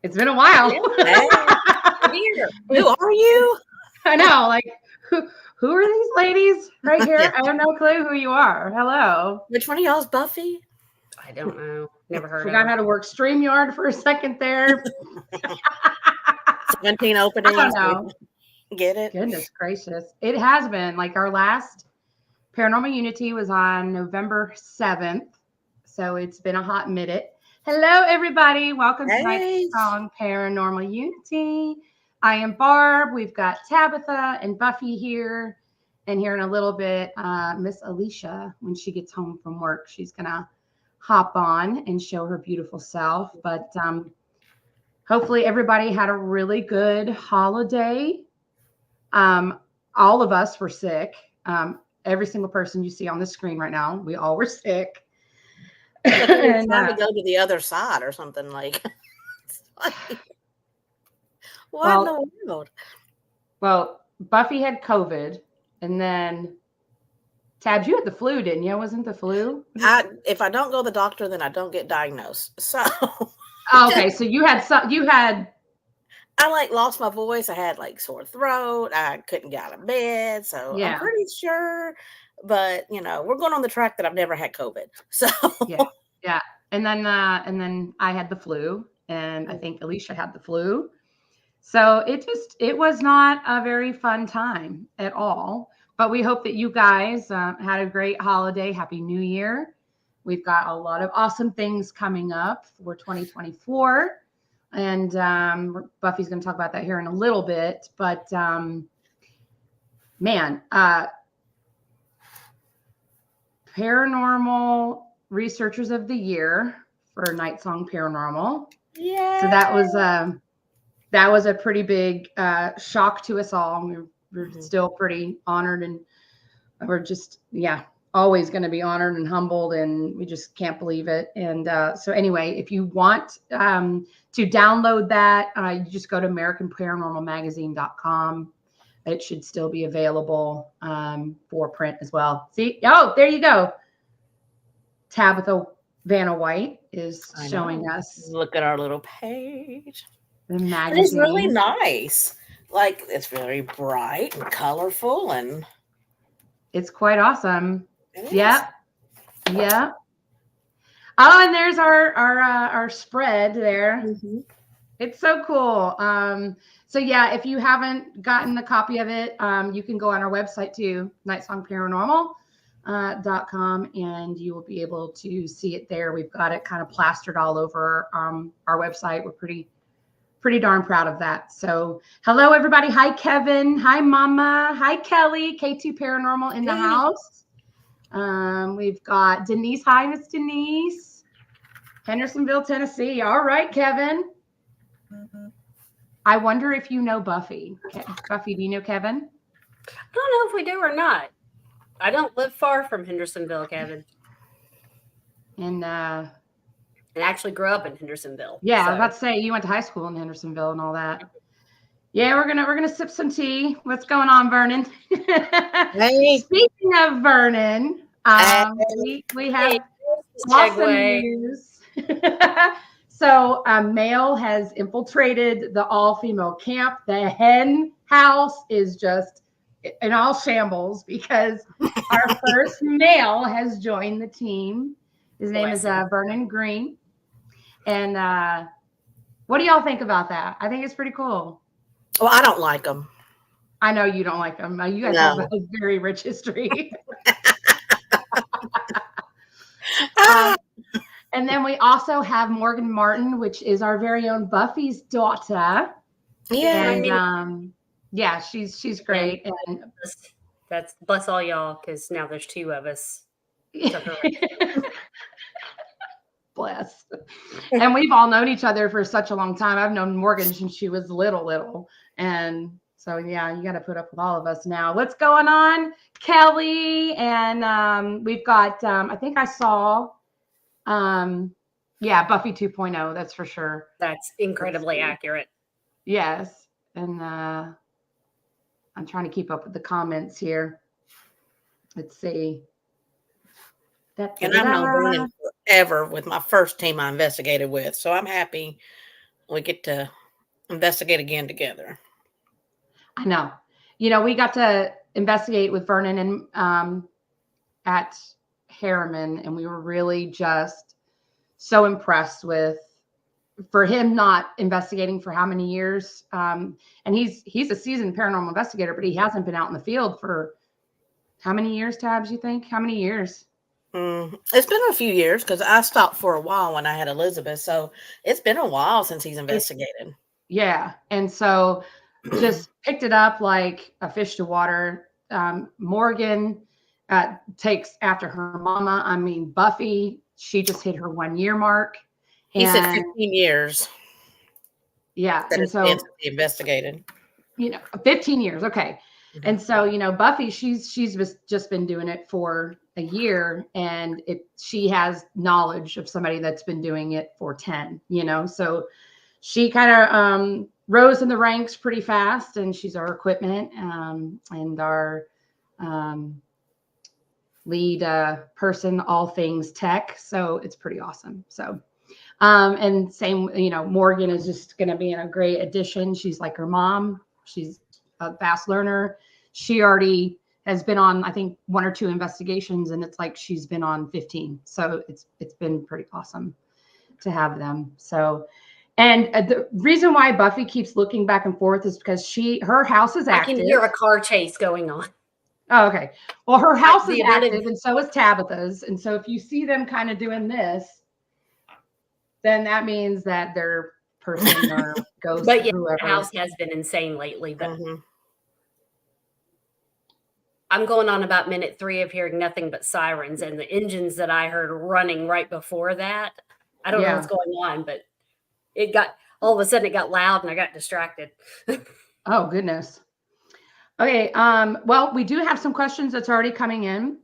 It's been a while. Hey, here. Who are you? I know, like who are these ladies right here? I have no clue who you are. Hello. Which one of y'all's Buffy? I don't know. Never heard Forgot of how to work StreamYard for a second there. 17 openings. I don't know. Get it? Goodness gracious. It has been like our last Paranormal Uni-Tea was on November 7th. So it's been a hot minute. Hello, everybody. Welcome to NightSong Paranormal Uni-Tea. I am Barb. We've got Tabitha and Buffy here. And here in a little bit, Miss Alicia, when she gets home from work, she's going to hop on and show her beautiful self. But hopefully everybody had a really good holiday. All of us were sick. Every single person you see on the screen right now, we all were sick. And trying to go to the other side or something like. What in the world? Well, Buffy had COVID, and then Tabs, you had the flu, didn't you? Wasn't the flu? If I don't go to the doctor, then I don't get diagnosed. So. Okay, so you had some. You had. I lost my voice. I had sore throat. I couldn't get out of bed. So I'm pretty sure. But we're going on the track that I've never had COVID. So yeah. And then I had the flu, and I think Alicia had the flu. So it was not a very fun time at all. But we hope that you guys had a great holiday. Happy New Year. We've got a lot of awesome things coming up for 2024. And Buffy's going to talk about that here in a little bit. But, Paranormal Researchers of the Year for NightSong Paranormal. Yeah. So that was a pretty big shock to us all. We're still pretty honored, and we're just, always going to be honored and humbled, and we just can't believe it. And so anyway, if you want to download that, you just go to AmericanParanormalMagazine.com. It should still be available for print as well. See? Oh, there you go. Tabitha Vanna White is showing us. Look at our little page. The magazine. And it's really nice. It's very bright and colorful, and it's quite awesome. Yeah. Oh, and there's our spread there. Mm-hmm. It's so cool. So if you haven't gotten a copy of it, you can go on our website too, NightSongParanormal.com, and you will be able to see it there. We've got it kind of plastered all over our website. We're pretty darn proud of that. So hello, everybody. Hi, Kevin. Hi, Mama. Hi, Kelly. K2 Paranormal in the house. We've got Denise. Hi, Miss Denise. Hendersonville, Tennessee. All right, Kevin. Mm-hmm. I wonder if you know Buffy. Okay. Buffy, do you know Kevin? I don't know if we do or not. I don't live far from Hendersonville, Kevin. And actually grew up in Hendersonville. Yeah, so. I was about to say you went to high school in Hendersonville and all that. Yeah, we're gonna sip some tea. What's going on, Vernon? Hey. Speaking of Vernon, we have awesome news. So Male has infiltrated the all-female camp. The hen house is just in all shambles because our first male has joined the team. His name is Vernon Green. And what do y'all think about that? I think it's pretty cool. Well, I don't like them. I know you don't like them. You guys have a very rich history. And then we also have Morgan Martin, which is our very own Buffy's daughter. Yeah. And she's great. And that's bless all y'all, because now there's two of us. Bless. And we've all known each other for such a long time. I've known Morgan since she was little. And so, you got to put up with all of us now. What's going on, Kelly? And we've got, I think I saw, Buffy 2.0. That's for sure. That's incredibly accurate. Yes. And I'm trying to keep up with the comments here. Let's see. And I've known Vernon forever with my first team I investigated with. So I'm happy we get to investigate again together. I know. We got to investigate with Vernon and at Harriman, and we were really just so impressed with, for him not investigating for how many years. And he's a seasoned paranormal investigator, but he hasn't been out in the field for how many years, Tabs, you think? How many years? It's been a few years because I stopped for a while when I had Elizabeth. So it's been a while since he's investigated. Yeah. And so just picked it up like a fish to water. Morgan takes after her mama. I mean, Buffy, she just hit her 1 year mark. He said 15 years. Yeah. That and so he investigated. 15 years. Okay. Mm-hmm. And so, Buffy, she's just been doing it for a year, and she has knowledge of somebody that's been doing it for 10, so she kind of rose in the ranks pretty fast, and she's our equipment and our lead person, all things tech. So it's pretty awesome. So, and same, Morgan is just going to be a great addition. She's like her mom. She's a fast learner. She already has been on, I think, 1 or 2 investigations, and it's like she's been on 15. So it's been pretty awesome to have them. So, and the reason why Buffy keeps looking back and forth is because her house is active. I can hear a car chase going on. Oh, okay. Well, her house is active, and so is Tabitha's. And so if you see them kind of doing this, then that means that their person or ghost, but yeah, whoever. The house has been insane lately. But I'm going on about minute 3 of hearing nothing but sirens, and the engines that I heard running right before that. I don't know what's going on, but all of a sudden it got loud and I got distracted. Oh, goodness. Okay. Well, we do have some questions that's already coming in.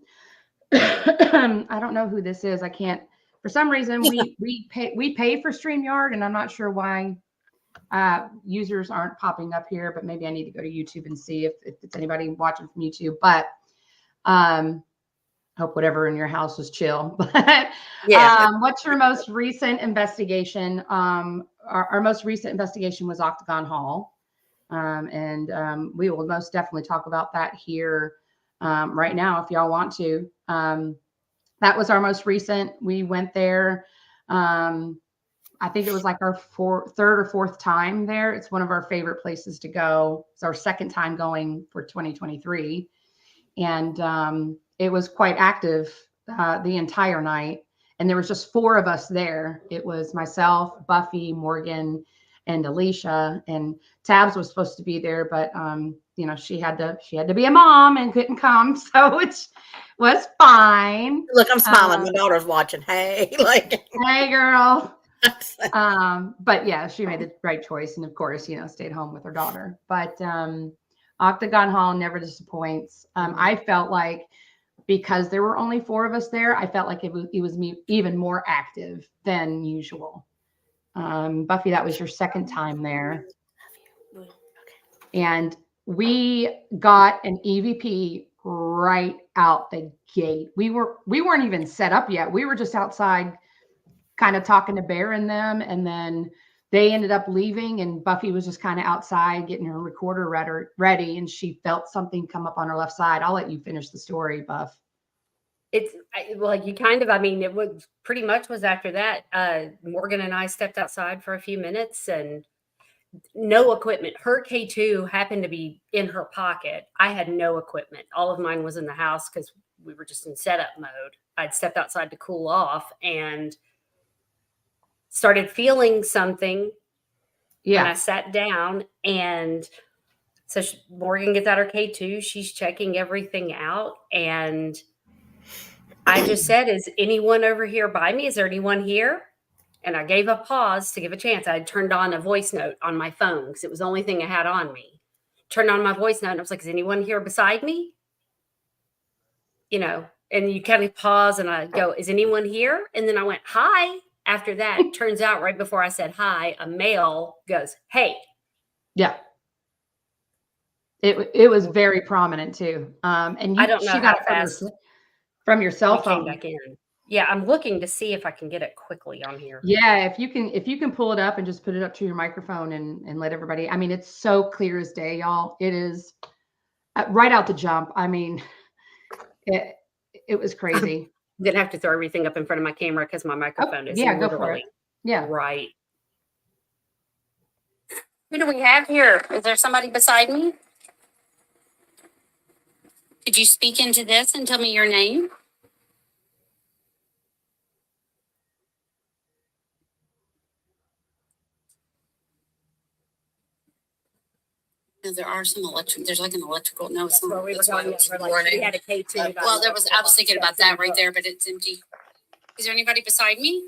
I don't know who this is. I can't, for some reason we pay for StreamYard, and I'm not sure why users aren't popping up here, but maybe I need to go to YouTube and see if it's anybody watching from YouTube. But hope whatever in your house is chill. But what's your most recent investigation? Our most recent investigation was Octagon Hall. And we will most definitely talk about that here right now if y'all want to. That was our most recent. We went there. I think it was like our 3rd or 4th time there. It's one of our favorite places to go. It's our 2nd time going for 2023. And it was quite active the entire night. And there was just 4 of us there. It was myself, Buffy, Morgan, and Alicia. And Tabs was supposed to be there, but she had to be a mom and couldn't come. So it was fine. Look, I'm smiling. My daughter's watching. Hey, hey, girl. But yeah, she made the right choice, and of course, stayed home with her daughter. But Octagon Hall never disappoints. I felt like, because there were only 4 of us there, I felt like it was even more active than usual. Buffy, that was your 2nd time there, and we got an EVP right out the gate. We weren't even set up yet. We were just outside kind of talking to Bear and them, and then they ended up leaving, and Buffy was just kind of outside getting her recorder ready, and she felt something come up on her left side. I'll let you finish the story, Buff. It was pretty much was after that. Morgan and I stepped outside for a few minutes, and no equipment. Her K2 happened to be in her pocket. I had no equipment. All of mine was in the house because we were just in setup mode. I'd stepped outside to cool off and started feeling something. Yeah. And I sat down, and so Morgan gets out her K2. She's checking everything out, and I just said, "Is anyone over here by me? Is there anyone here?" And I gave a pause to give a chance. I turned on a voice note on my phone because it was the only thing I had on me. Turned on my voice note, and I was like, "Is anyone here beside me?" And you kind of pause, and I go, "Is anyone here?" And then I went, "Hi." After that, it turns out right before I said hi, a male goes, "Hey." Yeah. It was very prominent too. And I don't know she got it from your cell phone. Came back in. Yeah, I'm looking to see if I can get it quickly on here. Yeah, if you can pull it up and just put it up to your microphone and let everybody. I mean, it's so clear as day, y'all. It is right out the jump. I mean, it was crazy. I'm gonna have to throw everything up in front of my camera because my microphone is go for it. Yeah, right. Who do we have here? Is there somebody beside me? Could you speak into this and tell me your name? No, there are some electric. There's like an electrical. No, it's not. That's why it was warning. We had a K2. Well, there was. I was thinking about that right there, but it's empty. Is there anybody beside me?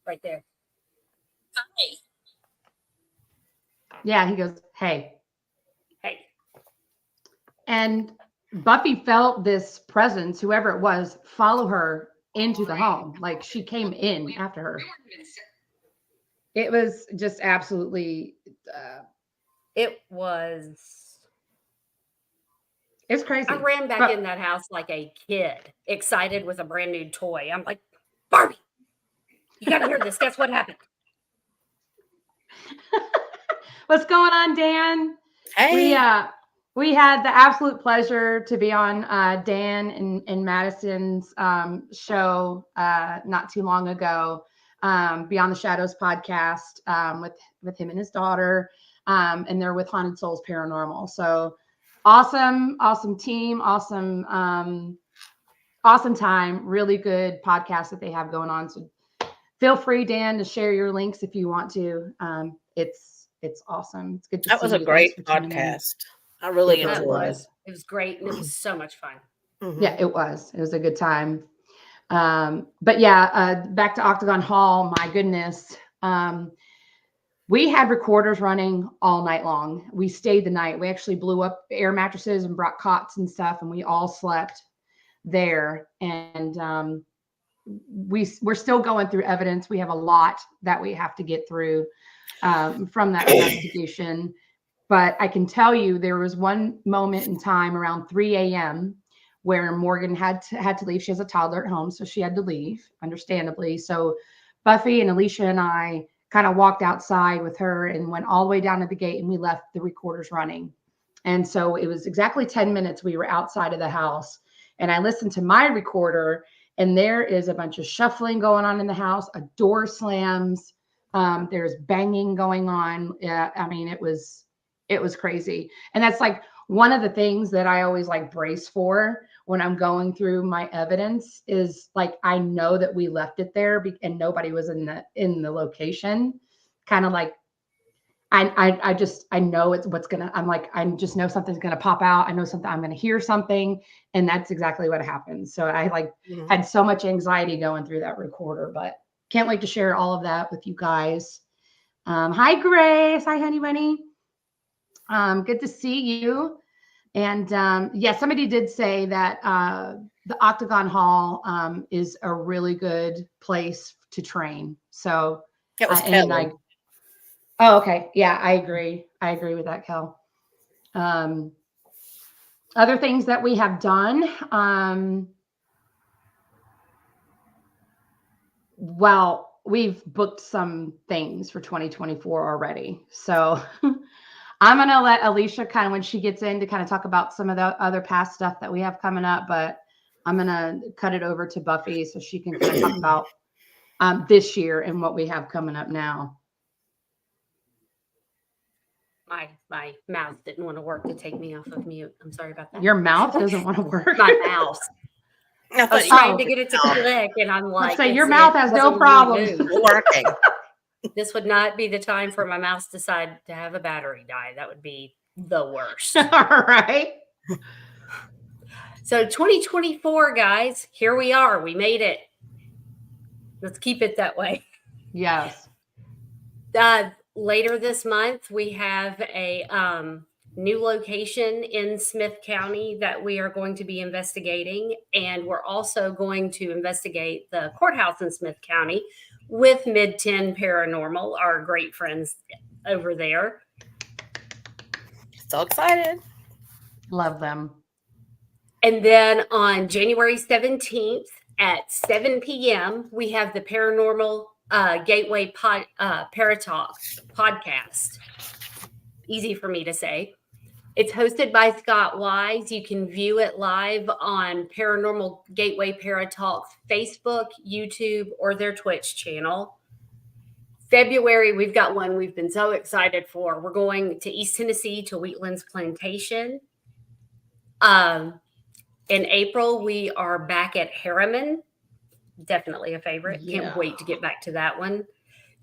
Right there. Hi. Yeah, he goes, hey. Hey. And Buffy felt this presence, whoever it was, follow her into the home. Like she came in after her. It was just absolutely. It was. It's crazy. I ran back in that house like a kid, excited with a brand new toy. I'm like, Barbie, you got to hear this. Guess what happened? What's going on, Dan? Hey. We had the absolute pleasure to be on Dan and Madison's show not too long ago, Beyond the Shadows podcast with him and his daughter, and they're with Haunted Souls Paranormal. So awesome team, awesome time, really good podcast that they have going on. So feel free, Dan, to share your links if you want to. It's awesome. It's good to see you. That was a great podcast. I really enjoyed it. It was great. And it was so much fun. Mm-hmm. Yeah, it was. It was a good time. But yeah, back to Octagon Hall. My goodness. We had recorders running all night long. We stayed the night. We actually blew up air mattresses and brought cots and stuff, and we all slept there. And we're still going through evidence. We have a lot that we have to get through from that investigation. But I can tell you there was one moment in time around 3 a.m. where Morgan had to leave. She has a toddler at home, so she had to leave, understandably. So Buffy and Alicia and I kind of walked outside with her and went all the way down to the gate, and we left the recorders running. And so it was exactly 10 minutes we were outside of the house. And I listened to my recorder, and there is a bunch of shuffling going on in the house. A door slams. There's banging going on. I mean, it was crazy. And that's like one of the things that I always like brace for when I'm going through my evidence is like, I know that we left it there and nobody was in the location. Kind of like, I know it's what's gonna, I'm like, I just know something's gonna pop out. I know something, I'm gonna hear something. And that's exactly what happened. So I had so much anxiety going through that recorder, but can't wait to share all of that with you guys. Hi, Grace. Hi, honey bunny. Good to see you. And yeah, somebody did say that the Octagon Hall is a really good place to train. So it was Kelly. Oh, okay. Yeah, I agree. I agree with that, Kel. Other things that we have done. Well, we've booked some things for 2024 already. So I'm going to let Alicia kind of, when she gets in, to kind of talk about some of the other past stuff that we have coming up, but I'm going to cut it over to Buffy so she can kind of talk about this year and what we have coming up now. My mouth didn't want to work to take me off of mute. I'm sorry about that. Your mouth doesn't want to work? My mouth. I was trying to get it to click, and I'm like, say your mouth has no problem working. This would not be the time for my mouse to decide to have a battery die. That would be the worst. All right. So 2024, guys, here we are. We made it. Let's keep it that way. Yes. Later this month, we have a new location in Smith County that we are going to be investigating. And we're also going to investigate the courthouse in Smith County with Mid-10 Paranormal, our great friends over there. So excited. Love them. And then on January 17th at 7 p.m., we have the Paranormal Gateway Paratalk podcast. Easy for me to say. It's hosted by Scott Wise. You can view it live on Paranormal Gateway Paratalk's Facebook, YouTube, or their Twitch channel. February, we've got one we've been so excited for. We're going to East Tennessee to Wheatland's Plantation. In April, we are back at Harriman. Definitely a favorite. Yeah. Can't wait to get back to that one.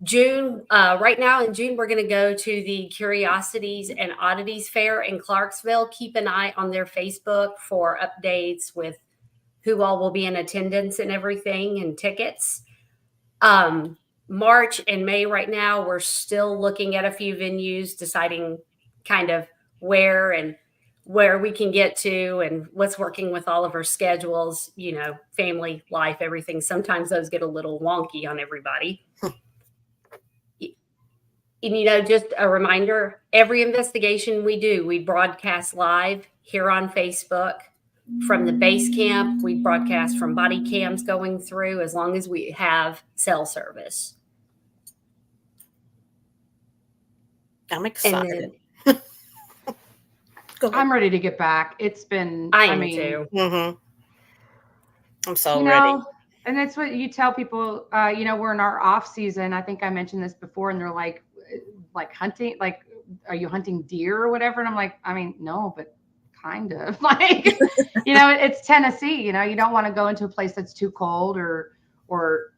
June, right now in June, we're going to go to the Curiosities and Oddities Fair in Clarksville. Keep an eye on their Facebook for updates with who all will be in attendance and everything and tickets. March and May right now, we're still looking at a few venues, deciding kind of where we can get to and what's working with all of our schedules, family, life, everything. Sometimes those get a little wonky on everybody. And, just a reminder, every investigation we do, we broadcast live here on Facebook from the base camp. We broadcast from body cams going through as long as we have cell service. I'm excited. I'm ready to get back. It's been, I am too. Mm-hmm. I'm so ready. And that's what you tell people, we're in our off season. I think I mentioned this before, and they're like hunting, like, are you hunting deer or whatever? And I'm like, no, but kind of it's Tennessee, you don't want to go into a place that's too cold or,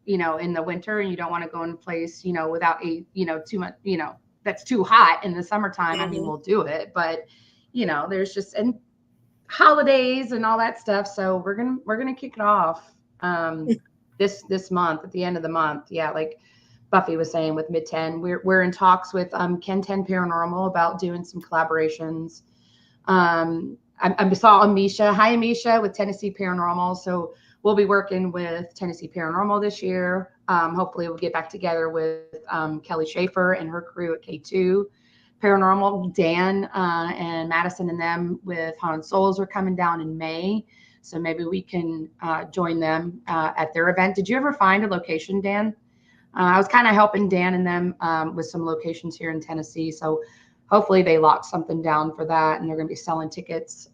in the winter, and you don't want to go in a place, without too much, that's too hot in the summertime. Mm-hmm. We'll do it, but there's just, and holidays and all that stuff. So we're going to kick it off this month, at the end of the month. Yeah. Like Buffy was saying with Mid-10, we're in talks with Ken 10 Paranormal about doing some collaborations. I saw Amisha. Hi, Amisha, with Tennessee Paranormal. So we'll be working with Tennessee Paranormal this year. Hopefully we'll get back together with Kelly Schaefer and her crew at K2 Paranormal. Dan and Madison and them with Haunted Souls are coming down in May. So maybe we can join them at their event. Did you ever find a location, Dan? I was kind of helping Dan and them with some locations here in Tennessee. So hopefully they lock something down for that, and they're going to be selling tickets.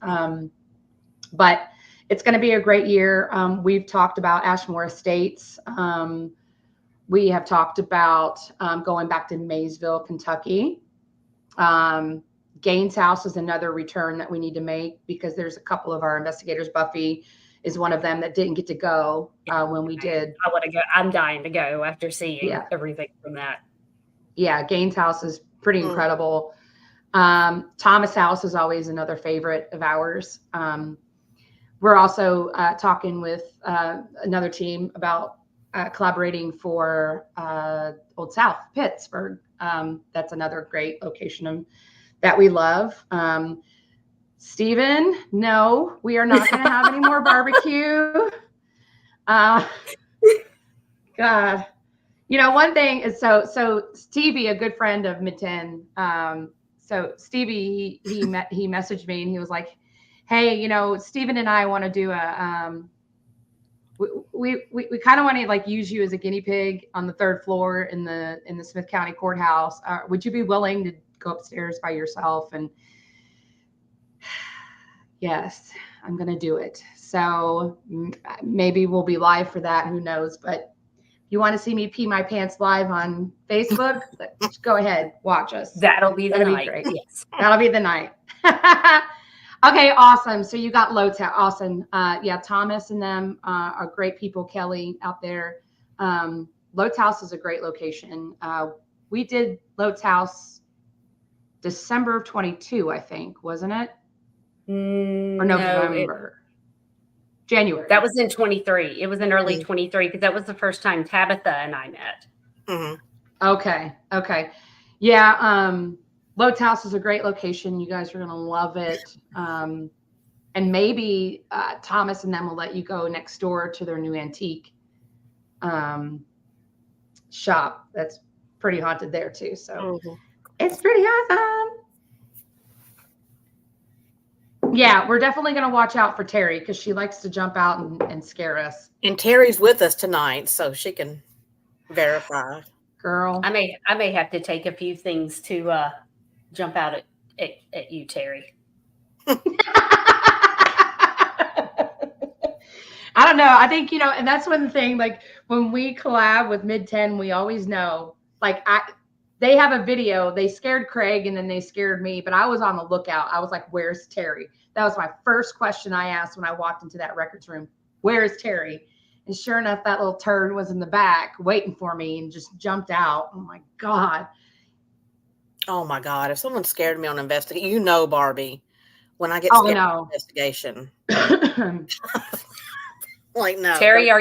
But it's going to be a great year. We've talked about Ashmore Estates. We have talked about going back to Maysville, Kentucky. Gaines House is another return that we need to make, because there's a couple of our investigators. Buffy is one of them that didn't get to go when we did. I want to go. I'm dying to go after seeing everything from that. Yeah, Gaines House is pretty incredible. Thomas House is always another favorite of ours. We're also talking with another team about collaborating for Old South, Pittsburgh. That's another great location that we love. Stephen, no, we are not going to have any more barbecue. God, one thing is so Stevie, a good friend of Mid-10. So Stevie, he messaged me and he was like, hey, Stephen and I want to do we kind of want to like use you as a guinea pig on the third floor in the Smith County Courthouse. Would you be willing to go upstairs by yourself? And yes, I'm going to do it. So maybe we'll be live for that. Who knows? But if you want to see me pee my pants live on Facebook, go ahead, watch us. That'll be the night. Be great. Yes, that'll be the night. Okay, awesome. So you got Lowe's House. Awesome. Yeah, Thomas and them are great people. Kelly out there. Lowe's House is a great location. We did Lowe's House December of 22, I think, wasn't it? Or November? January. That was in 23. It was in early 23, because that was the first time Tabitha and I met. Mm-hmm. Okay. Yeah. Lowe's House is a great location. You guys are going to love it. And maybe Thomas and them will let you go next door to their new antique shop. That's pretty haunted there too. So it's pretty awesome. Yeah, we're definitely going to watch out for Terry because she likes to jump out and scare us. And Terry's with us tonight, so she can verify. Girl, I may have to take a few things to jump out at you, Terry. I don't know. I think, and that's one thing, like when we collab with Mid-10, we always know, like they have a video, they scared Craig and then they scared me, but I was on the lookout. I was like, where's Terry? That was my first question I asked when I walked into that records room. Where is Terry? And sure enough, that little turd was in the back waiting for me and just jumped out. Oh my God. Oh my God. If someone scared me on investigation, Barbie, when I get scared on investigation. Like, no. Terry, are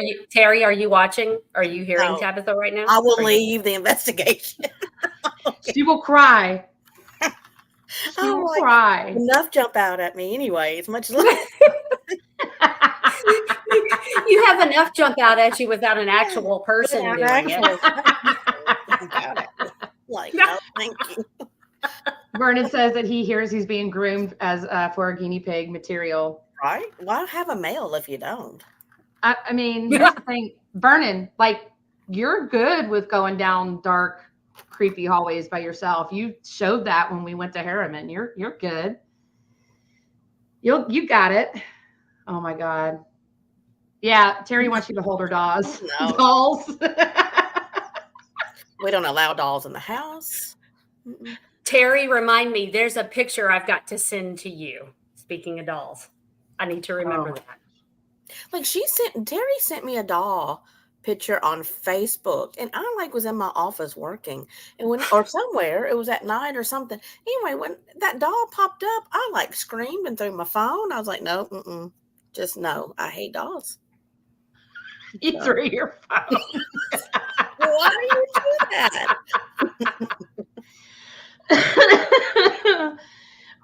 you watching? Are you hearing Tabitha right now? I will leave the investigation. Okay. She will cry. She will cry. Enough jump out at me anyway. It's much less. You have enough jump out at you without an actual person doing it. Like, no, thank you. Vernon says that he hears he's being groomed as for a guinea pig material. Right? Why have a male if you don't? I mean, here's the thing, Vernon, like you're good with going down dark, creepy hallways by yourself. You showed that when we went to Harriman. You're good. You got it. Oh my God. Yeah, Terry wants you to hold her dolls. No. Dolls. We don't allow dolls in the house. Mm-mm. Terry, remind me, there's a picture I've got to send to you. Speaking of dolls, I need to remember that. Like Terry sent me a doll picture on Facebook, and I was in my office working, and or somewhere, it was at night or something. Anyway, when that doll popped up, I screamed and threw my phone. I was like, no, just no. I hate dolls. You threw your phone. Why do you do that?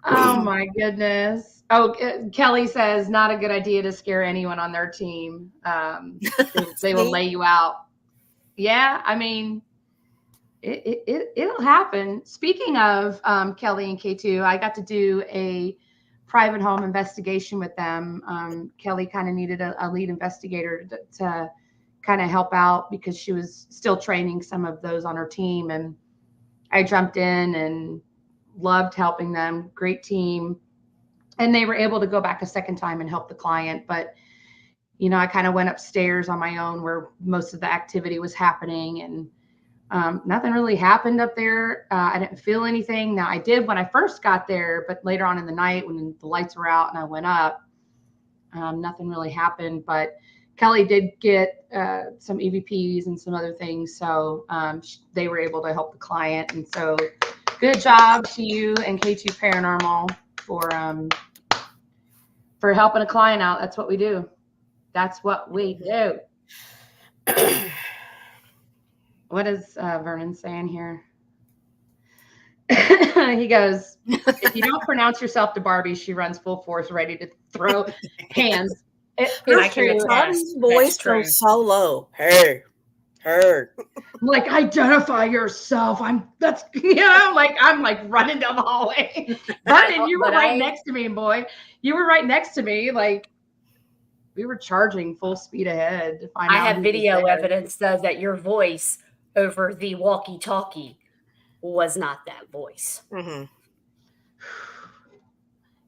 Oh my goodness. Oh, Kelly says not a good idea to scare anyone on their team. They will lay you out. Yeah, I mean, it'll happen. Speaking of Kelly and K2, I got to do a private home investigation with them. Kelly kind of needed a lead investigator to kind of help out because she was still training some of those on her team. And I jumped in and loved helping them. Great team. And they were able to go back a second time and help the client. But, I kind of went upstairs on my own where most of the activity was happening. And nothing really happened up there. I didn't feel anything. Now, I did when I first got there, but later on in the night when the lights were out and I went up, nothing really happened. But Kelly did get some EVPs and some other things. So they were able to help the client. And so good job to you and K2 Paranormal for helping a client out. That's what we do. That's what we do. What is Vernon saying here? He goes, if you don't pronounce yourself to Barbie, she runs full force, ready to throw hands. It's true. Barbie's voice goes so low. Hey, her. Like, identify yourself. I'm running down the hallway. Vernon, you were right next to me, boy. You were right next to me. Like, we were charging full speed ahead to find out. I have video evidence though that your voice over the walkie-talkie was not that voice. Mm-hmm.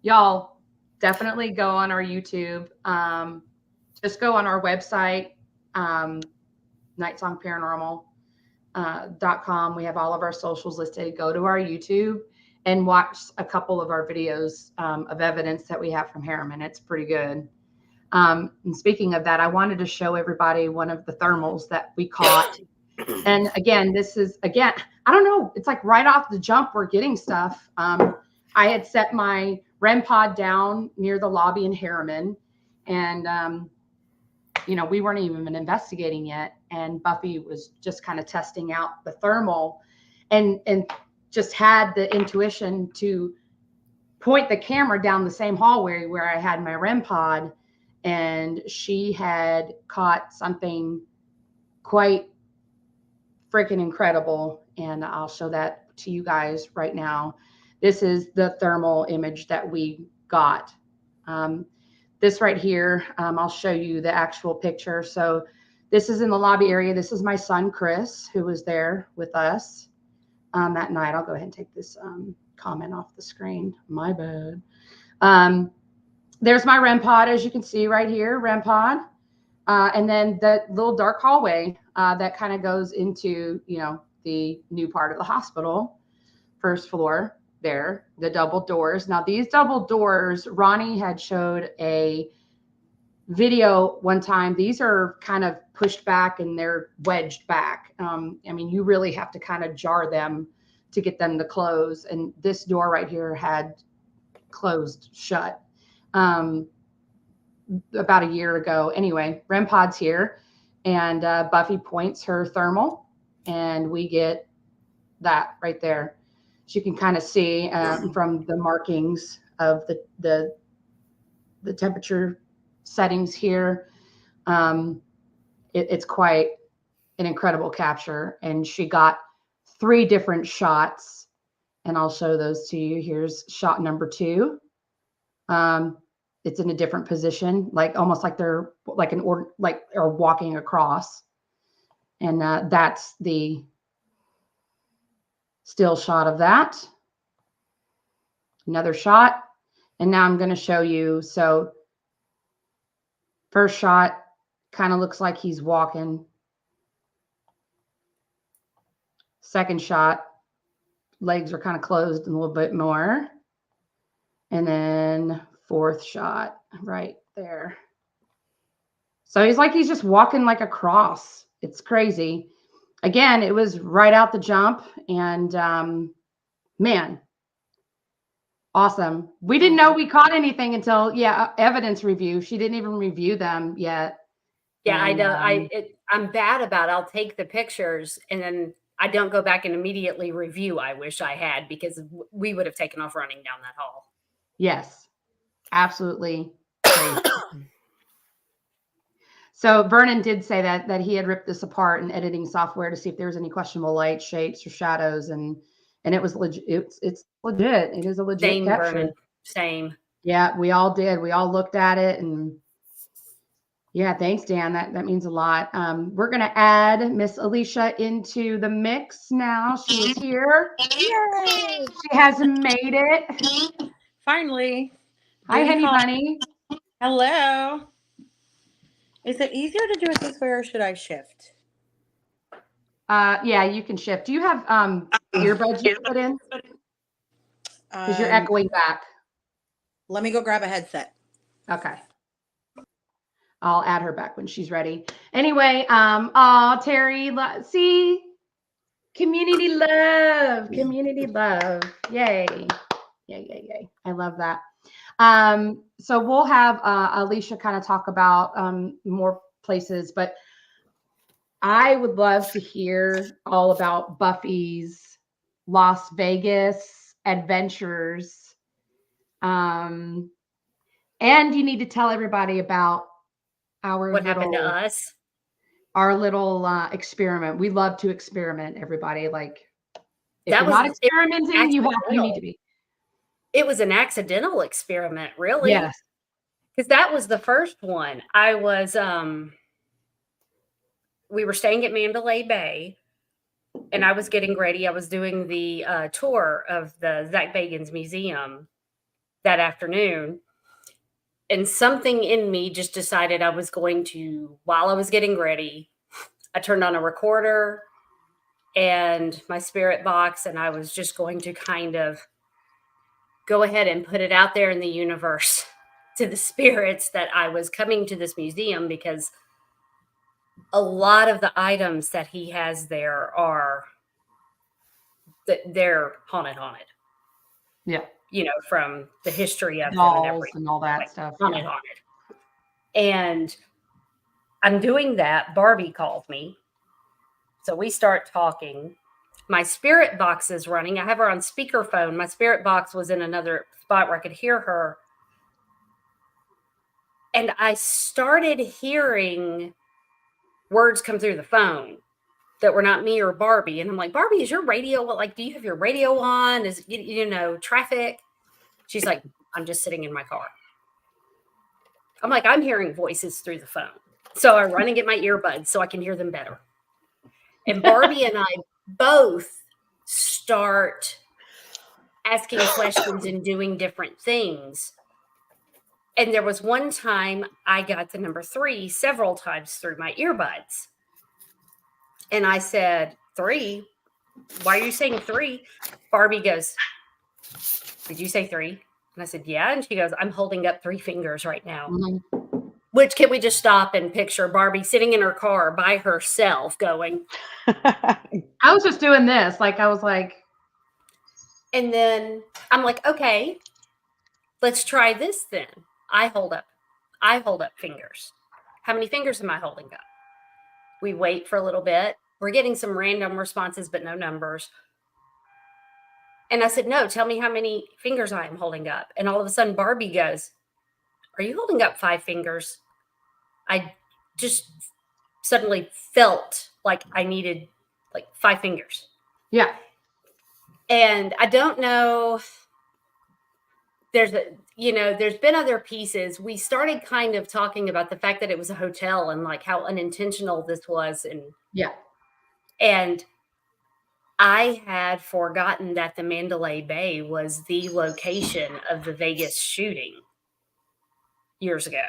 Y'all definitely go on our YouTube. Just go on our website, NightSong Paranormal.com. We have all of our socials listed. Go to our YouTube and watch a couple of our videos of evidence that we have from Harriman. It's pretty good. And speaking of that, I wanted to show everybody one of the thermals that we caught. And again, I don't know. It's like right off the jump, we're getting stuff. I had set my REM pod down near the lobby in Harriman, and we weren't even investigating yet. And Buffy was just kind of testing out the thermal, and just had the intuition to point the camera down the same hallway where I had my REM pod, and she had caught something quite freaking incredible. And I'll show that to you guys right now. This is the thermal image that we got. This right here, I'll show you the actual picture. So this is in the lobby area. This is my son, Chris, who was there with us that night. I'll go ahead and take this comment off the screen. My bad. There's my REM pod, as you can see right here, REM pod. And then the little dark hallway that kind of goes into, the new part of the hospital, first floor there, the double doors. Now these double doors, Ronnie had showed a video one time. These are kind of pushed back and they're wedged back. You really have to kind of jar them to get them to close. And this door right here had closed shut about a year ago. Anyway, REM pod's here, and Buffy points her thermal, and we get that right there. So you can kind of see from the markings of the temperature settings here. It's quite an incredible capture, and she got 3 different shots, and I'll show those to you. Here's shot number 2. It's in a different position, like almost like they're like are walking across, and that's the still shot of that. Another shot, and now I'm going to show you. So first shot kind of looks like he's walking. Second shot, legs are kind of closed a little bit more. And then fourth shot right there. So he's just walking like across. It's crazy. Again, it was right out the jump, and man, awesome. We didn't know we caught anything until evidence review. She didn't even review them yet. Yeah, and, I know. I'm bad about I'll take the pictures and then I don't go back and immediately review. I wish I had, because we would have taken off running down that hall. Yes, absolutely. So Vernon did say that he had ripped this apart in editing software to see if there was any questionable light, shapes, or shadows, and it was legit. It's legit. It is a legit Same, capture. Vernon. Same. Yeah, we all did. We all looked at it, and yeah, thanks, Dan. That means a lot. We're gonna add Miss Alicia into the mix now. She is here. Yay! She has made it. Finally. Hi, honey bunny. Hello. Is it easier to do it this way, or should I shift? Yeah, you can shift. Do you have earbuds you put in? Because you're echoing back. Let me go grab a headset. Okay. I'll add her back when she's ready. Anyway, Terry, see, community love, yay, yay. I love that. So we'll have Alicia kind of talk about more places, but I would love to hear all about Buffy's Las Vegas adventures. And you need to tell everybody about what happened to us. Our little experiment. We love to experiment, everybody. Like, if that you're was not experimenting, you need to be. It was an accidental experiment, really. Yes. Because that was the first one. I was we were staying at Mandalay Bay, and I was getting ready. I was doing the tour of the Zach Bagans Museum that afternoon. And something in me just decided I was going to, while I was getting ready, I turned on a recorder and my spirit box, and I was just going to kind of go ahead and put it out there in the universe to the spirits that I was coming to this museum, because a lot of the items that he has there they're haunted. Yeah. From the history of dolls them and everything. And all that stuff. Haunted. And I'm doing that. Barbie called me. So we start talking. My spirit box is running. I have her on speakerphone. My spirit box was in another spot where I could hear her. And I started hearing words come through the phone that were not me or Barbie. And I'm like, Barbie, is your radio, do you have your radio on? Is, traffic? She's like, I'm just sitting in my car. I'm like, I'm hearing voices through the phone. So I run and get my earbuds so I can hear them better. And Barbie and I both start asking questions and doing different things. And there was one time I got the number 3 several times through my earbuds. And I said, 3? Why are you saying 3? Barbie goes, did you say 3? And I said, yeah. And she goes, I'm holding up 3 fingers right now. Mm-hmm. Which, can we just stop and picture Barbie sitting in her car by herself going. I was just doing this. Like, I was like. And then I'm like, okay, let's try this then. I hold up fingers. How many fingers am I holding up? We wait for a little bit. We're getting some random responses, but no numbers. And I said, no, tell me how many fingers I am holding up. And all of a sudden Barbie goes, are you holding up 5 fingers? I just suddenly felt like I needed like 5 fingers. Yeah. And I don't know, there's been other pieces. We started kind of talking about the fact that it was a hotel and like how unintentional this was. And yeah. And I had forgotten that the Mandalay Bay was the location of the Vegas shooting years ago.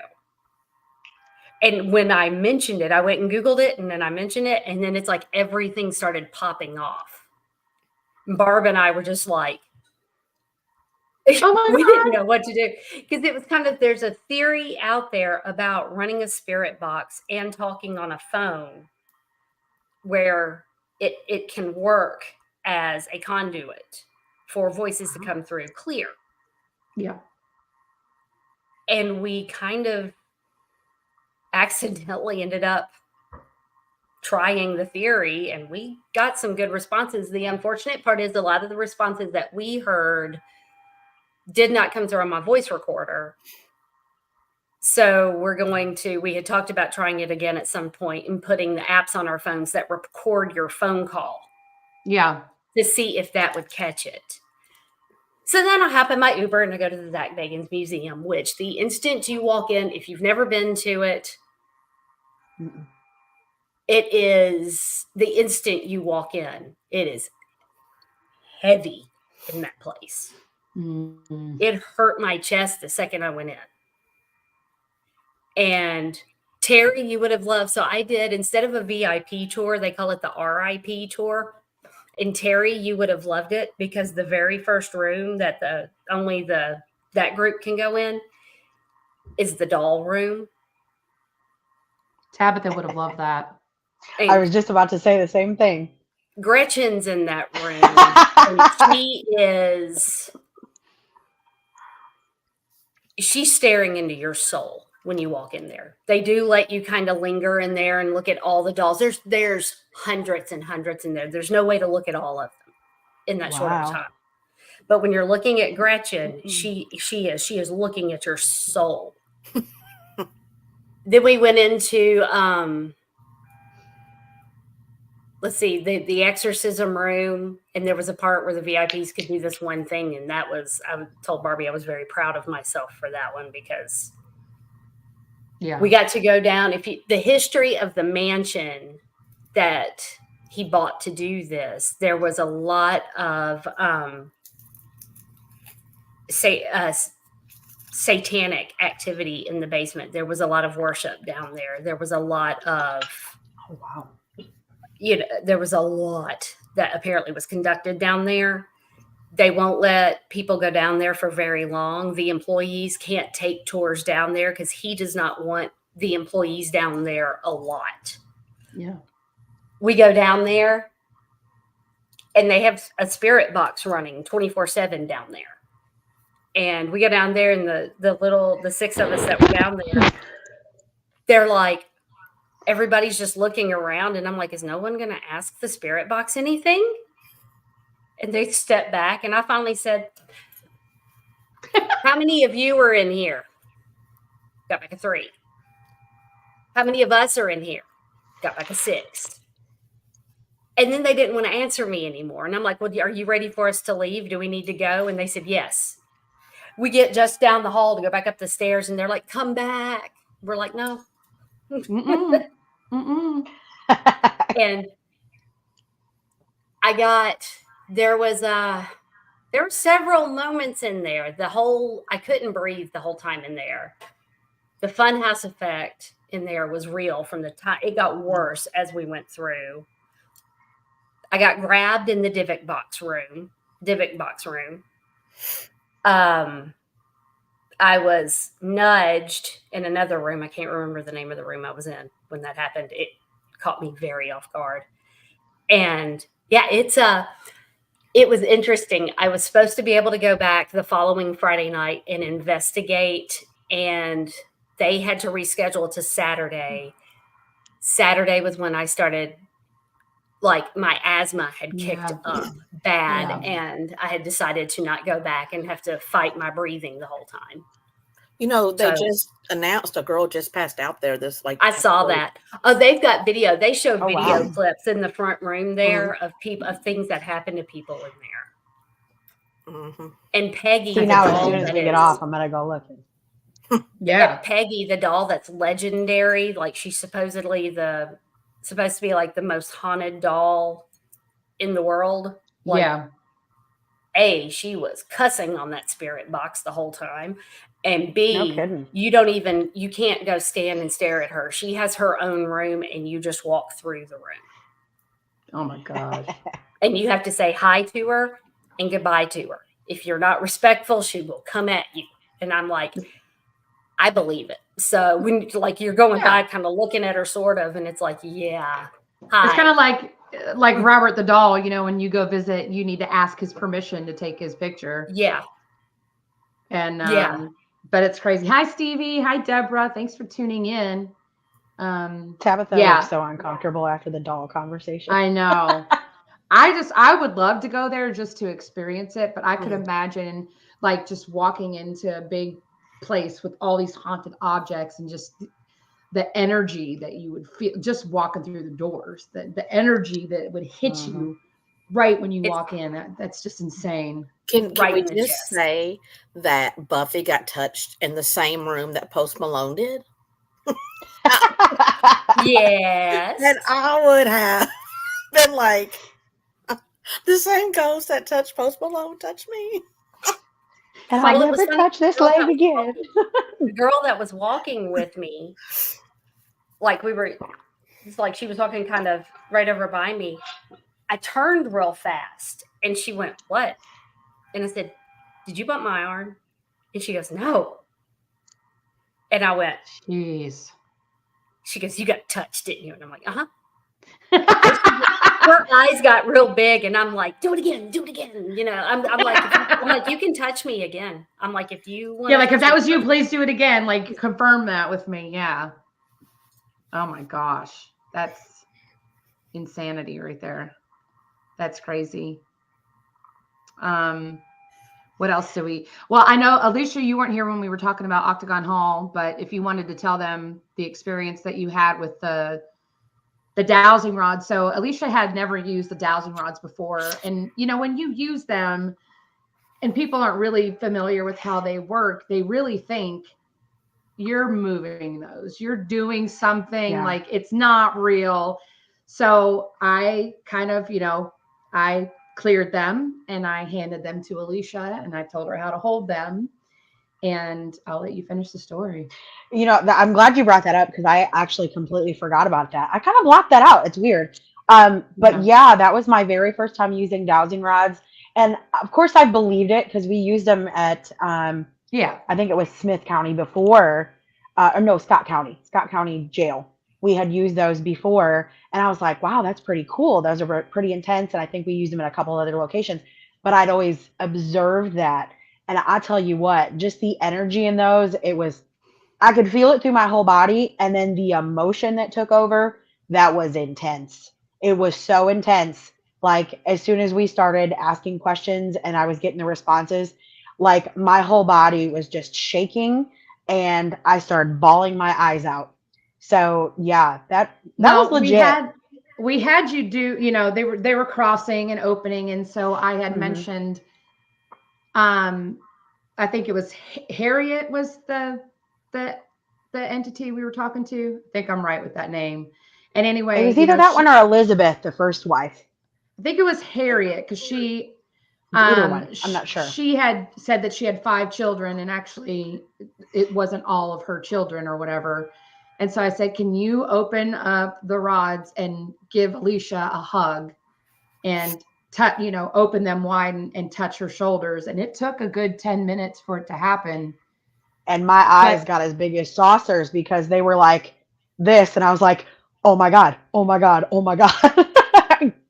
And when I mentioned it, I went and Googled it, and then I mentioned it, and then it's like everything started popping off. Barb and I were just like, oh we didn't know what to do. Because it was kind of, there's a theory out there about running a spirit box and talking on a phone where it can work as a conduit for voices to come through clear. Yeah. And we kind of accidentally ended up trying the theory, and we got some good responses. The unfortunate part is a lot of the responses that we heard did not come through on my voice recorder. So we had talked about trying it again at some point and putting the apps on our phones that record your phone call. Yeah. To see if that would catch it. So then I hop in my Uber and I go to the Zach Bagans Museum, which the instant you walk in, if you've never been to it, it is the instant you walk in, it is heavy in that place. Mm-hmm. It hurt my chest the second I went in. And Terry, you would have loved. So I did, instead of a VIP tour, they call it the RIP tour. And Terry, you would have loved it because the very first room that that group can go in is the doll room. Tabitha would have loved that. And I was just about to say the same thing. Gretchen's in that room. And she's staring into your soul when you walk in there. They do let you kind of linger in there and look at all the dolls. There's hundreds and hundreds in there. There's no way to look at all of them in that short of time. But when you're looking at Gretchen, she is looking at your soul. Then we went into the exorcism room, and there was a part where the VIPs could do this one thing, and I told Barbie I was very proud of myself for that one because we got to go down. The history of the mansion that he bought to do this, there was a lot of satanic activity in the basement. There was a lot of worship down there. There was a lot of there was a lot that apparently was conducted down there. They won't let people go down there for very long. The employees can't take tours down there because he does not want the employees down there a lot. Yeah. We go down there and they have a spirit box running 24/7 down there. And we go down there, and the 6 of us that were down there, they're like, everybody's just looking around, and I'm like, is no one going to ask the spirit box anything? And they step back, and I finally said, how many of you are in here? Got back a 3. How many of us are in here? Got back a 6. And then they didn't want to answer me anymore. And I'm like, well, are you ready for us to leave? Do we need to go? And they said, yes. we get just down the hall to go back up the stairs, and they're like, "Come back." We're like, "No." Mm-mm. Mm-mm. And there were several moments in there. I couldn't breathe the whole time in there. The funhouse effect in there was real from the time. It got worse as we went through. I got grabbed in the Divic box room. I was nudged in another room. I can't remember the name of the room I was in when that happened. It caught me very off guard. And yeah, it was interesting. I was supposed to be able to go back the following Friday night and investigate, and they had to reschedule to Saturday. Saturday was when I started, like, my asthma had kicked up bad, and I had decided to not go back and have to fight my breathing the whole time. You know, they just announced a girl just passed out there. I saw that. Oh, they've got video. They show video wow. clips in the front room there of things that happen to people in there. Mm-hmm. And Peggy, See, now as soon as we get off, I'm gonna go looking. Yeah. Peggy, the doll that's legendary, like she's supposed to be like the most haunted doll in the world. Like, yeah. She was cussing on that spirit box the whole time. And B, No kidding. you can't go stand and stare at her. She has her own room, and you just walk through the room. Oh my gosh. And you have to say hi to her and goodbye to her. If you're not respectful, she will come at you. And I'm like, I believe it. So when you're going by, kind of looking at her, sort of, and it's like, yeah, hi. It's kind of like Robert the doll. When you go visit, you need to ask his permission to take his picture. Yeah. And but it's crazy. Hi, Stevie. Hi, Deborah. Thanks for tuning in. Tabitha looks so uncomfortable after the doll conversation. I know. I would love to go there just to experience it, but I could imagine just walking into a big place with all these haunted objects and just the energy that you would feel just walking through the doors, the energy that would hit you right when you walk in. That's just insane. Can we just say that Buffy got touched in the same room that Post Malone did? Yes. And I would have been like, the same ghost that touched Post Malone touched me. And I never touch this leg again. The girl that was walking with me, it's like she was walking kind of right over by me. I turned real fast and she went, "What?" And I said, "Did you bump my arm?" And she goes, "No." And I went, "Jeez." She goes, "You got touched, didn't you?" And I'm like, "Uh-huh." Her eyes got real big, and I'm like, "Do it again, do it again." I'm like, "You can touch me again." I'm like, "If you want." Yeah, if that was you, please do it again. Confirm that with me. Yeah. Oh my gosh, that's insanity right there. That's crazy. What else do we? Well, I know Alicia, you weren't here when we were talking about Octagon Hall, but if you wanted to tell them the experience that you had with the dowsing rods. So Alicia had never used the dowsing rods before. And, when you use them and people aren't really familiar with how they work, they really think you're moving those. You're doing something like it's not real. So I kind of, I cleared them and I handed them to Alicia and I told her how to hold them. And I'll let you finish the story. I'm glad you brought that up because I actually completely forgot about that. I kind of blocked that out. It's weird. But that was my very first time using dowsing rods. And of course I believed it because we used them at, I think it was Smith County before, Scott County Jail. We had used those before and I was like, wow, that's pretty cool. Those are pretty intense. And I think we used them in a couple other locations, but I'd always observed that. And I tell you what, just the energy in those, I could feel it through my whole body. And then the emotion that took over, that was intense. It was so intense. As soon as we started asking questions and I was getting the responses, my whole body was just shaking and I started bawling my eyes out. So that was legit. We had you do, they were crossing and opening. And so I had mentioned, I think it was Harriet was the entity we were talking to. I think I'm right with that name. And It anyway, was either that one or Elizabeth, the first wife. I think it was Harriet because Either one. I'm not sure. she had said that she had 5 children, and actually it wasn't all of her children or whatever. And so I said, can you open up the rods and give Alicia a hug and open them wide and touch her shoulders? And it took a good 10 minutes for it to happen. And my eyes got as big as saucers because they were like this. And I was like, oh my God, oh my God, oh my God.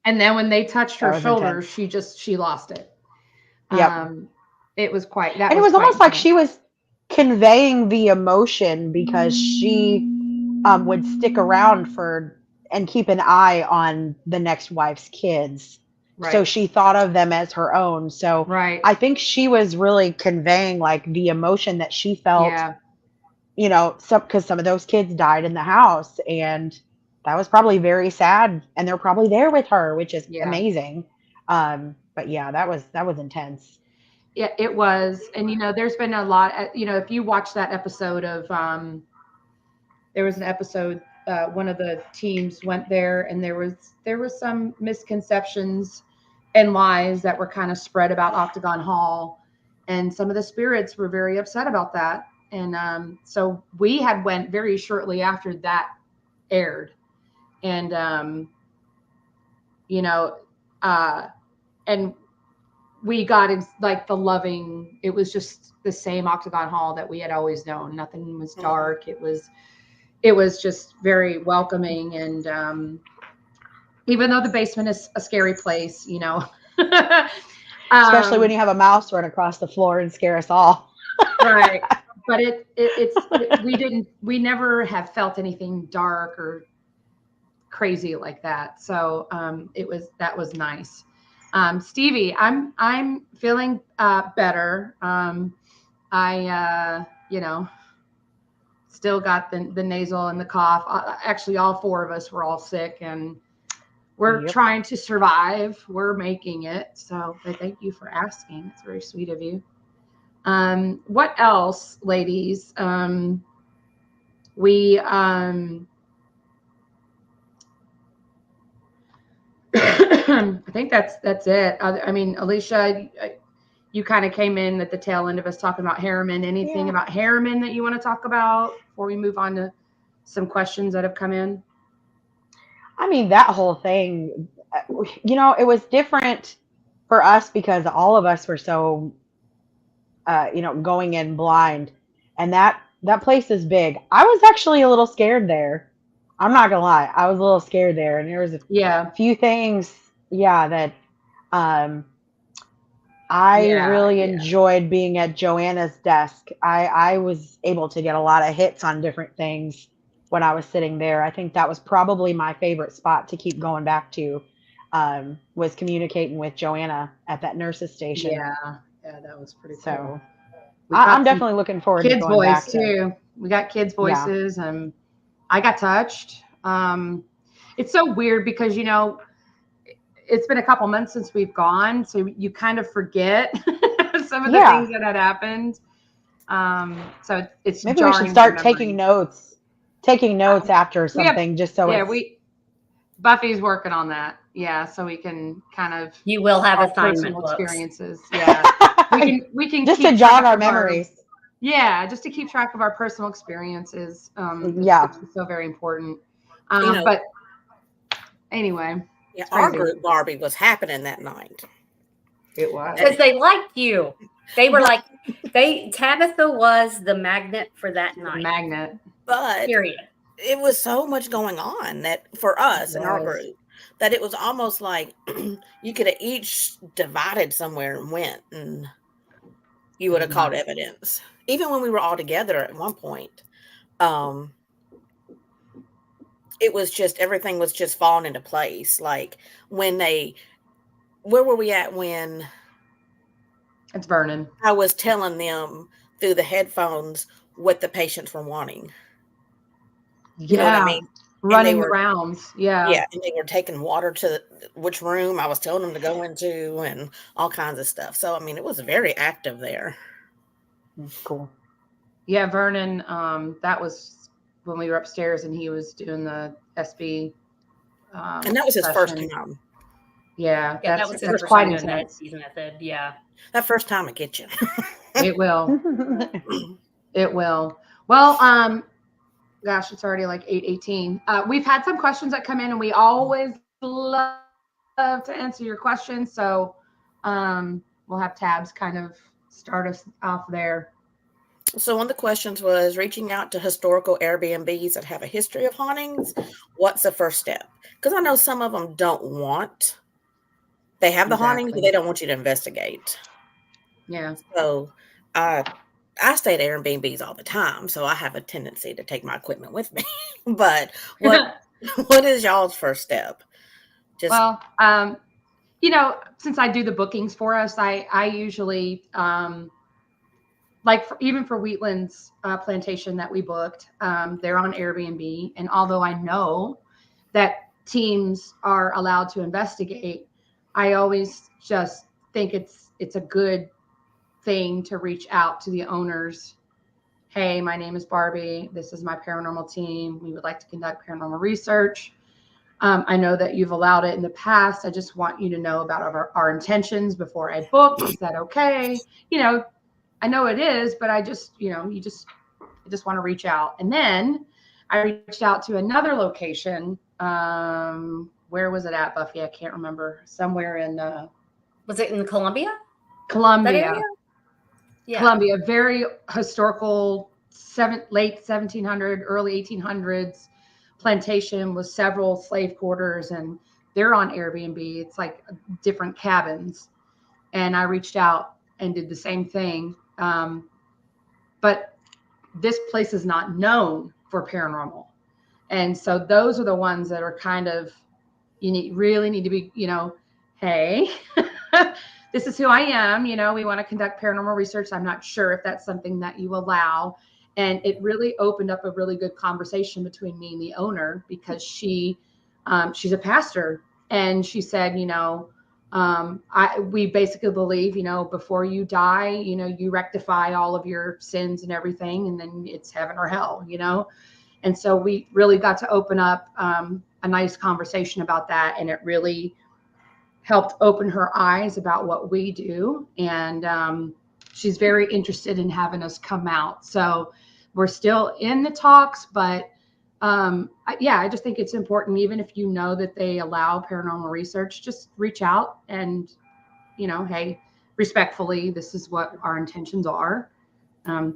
And then when they touched her shoulders, intense. she lost it. Yep. It was quite, and it was almost like she was conveying the emotion because she would stick around and keep an eye on the next wife's kids. Right. So she thought of them as her own. So right. I think she was really conveying like the emotion that she felt, because some of those kids died in the house, and that was probably very sad, and they're probably there with her, which is amazing. But yeah, that was intense. Yeah, it was. And, there's been a lot, if you watch that episode of, there was an episode, one of the teams went there, and there was some misconceptions and lies that were kind of spread about Octagon Hall. And some of the spirits were very upset about that. And so we had went very shortly after that aired. And, and we got like the loving, it was just the same Octagon Hall that we had always known. Nothing was dark. It was just very welcoming. And even though the basement is a scary place, especially when you have a mouse run across the floor and scare us all. Right. But we never have felt anything dark or crazy like that. So that was nice. Stevie, I'm feeling better. I still got the nasal and the cough. Actually, all 4 of us were all sick, and we're trying to survive. We're making it. So I thank you for asking. It's very sweet of you. What else, ladies? We I think that's it. I mean, Alicia, you kind of came in at the tail end of us talking about Harriman. Anything about Harriman that you want to talk about before we move on to some questions that have come in? I mean, that whole thing, it was different for us because all of us were so, going in blind, and that place is big. I was actually a little scared there. I'm not gonna lie. I was a little scared there, and there was a few things, that I really enjoyed being at Joanna's desk. I was able to get a lot of hits on different things when I was sitting there. I think that was probably my favorite spot to keep going back to, was communicating with Joanna at that nurse's station. Yeah, that was pretty cool. So I'm definitely looking forward to going back too. We got kids' voices, and I got touched. It's so weird because, it's been a couple months since we've gone, so you kind of forget some of the things that had happened. So it's maybe we should start taking notes after something, just so Buffy's working on that. Yeah, so we can kind of you will have assignment experiences. Yeah, we can just to jog our memories. Just to keep track of our personal experiences. It's so very important. But anyway. Yeah, our group Barbie was happening that night. It was. Because they liked you. They were like, Tabitha was the magnet for that night. Magnet. But period. It was so much going on that for us in our group that it was almost like you could have each divided somewhere and went, and you would have caught evidence. Even when we were all together at one point. It was just, everything was just falling into place. Like where were we at when? It's Vernon. I was telling them through the headphones what the patients were wanting. You know what I mean? Running the rounds. Yeah. Yeah. And they were taking water to which room I was telling them to go into and all kinds of stuff. So, I mean, it was very active there. Cool. Yeah, Vernon, that was when we were upstairs and he was doing the SB And that was his first session. time. Yeah, Yeah, that was his that's first quite time doing that intense. SB's method. Yeah. That first time it gets you. It will. It will. Well, gosh, it's already like 8:18. We've had some questions that come in, and we always love to answer your questions. So we'll have Tabs kind of start us off there. So one of the questions was reaching out to historical Airbnbs that have a history of hauntings. What's the first step? Because I know some of them don't want. They have the hauntings, but they don't want you to investigate. Yeah. So I stay at Airbnbs all the time, so I have a tendency to take my equipment with me. But what is y'all's first step? Well, since I do the bookings for us, I usually even for Wheatland's plantation that we booked, they're on Airbnb, and although I know that teams are allowed to investigate, I always just think it's a good thing to reach out to the owners. Hey, my name is Barbie. This is my paranormal team. We would like to conduct paranormal research. I know that you've allowed it in the past. I just want you to know about our intentions before I book. Is that okay? I know it is, but I just want to reach out. And then I reached out to another location. Where was it at, Buffy? I can't remember. Somewhere in Was it in Columbia? Columbia. That area? Yeah. Columbia, very historical, late 1700s, early 1800s plantation with several slave quarters, and they're on Airbnb. It's like different cabins. And I reached out and did the same thing. But this place is not known for paranormal. And so those are the ones that are kind of, really need to be, hey, this is who I am. We want to conduct paranormal research. I'm not sure if that's something that you allow. And it really opened up a really good conversation between me and the owner, because she's a pastor. And she said, we basically believe, before you die, you rectify all of your sins and everything, and then it's heaven or hell, And so we really got to open up a nice conversation about that. And it really helped open her eyes about what we do. And she's very interested in having us come out. So we're still in the talks, but I just think it's important, even if you know that they allow paranormal research, just reach out and, hey, respectfully, this is what our intentions are.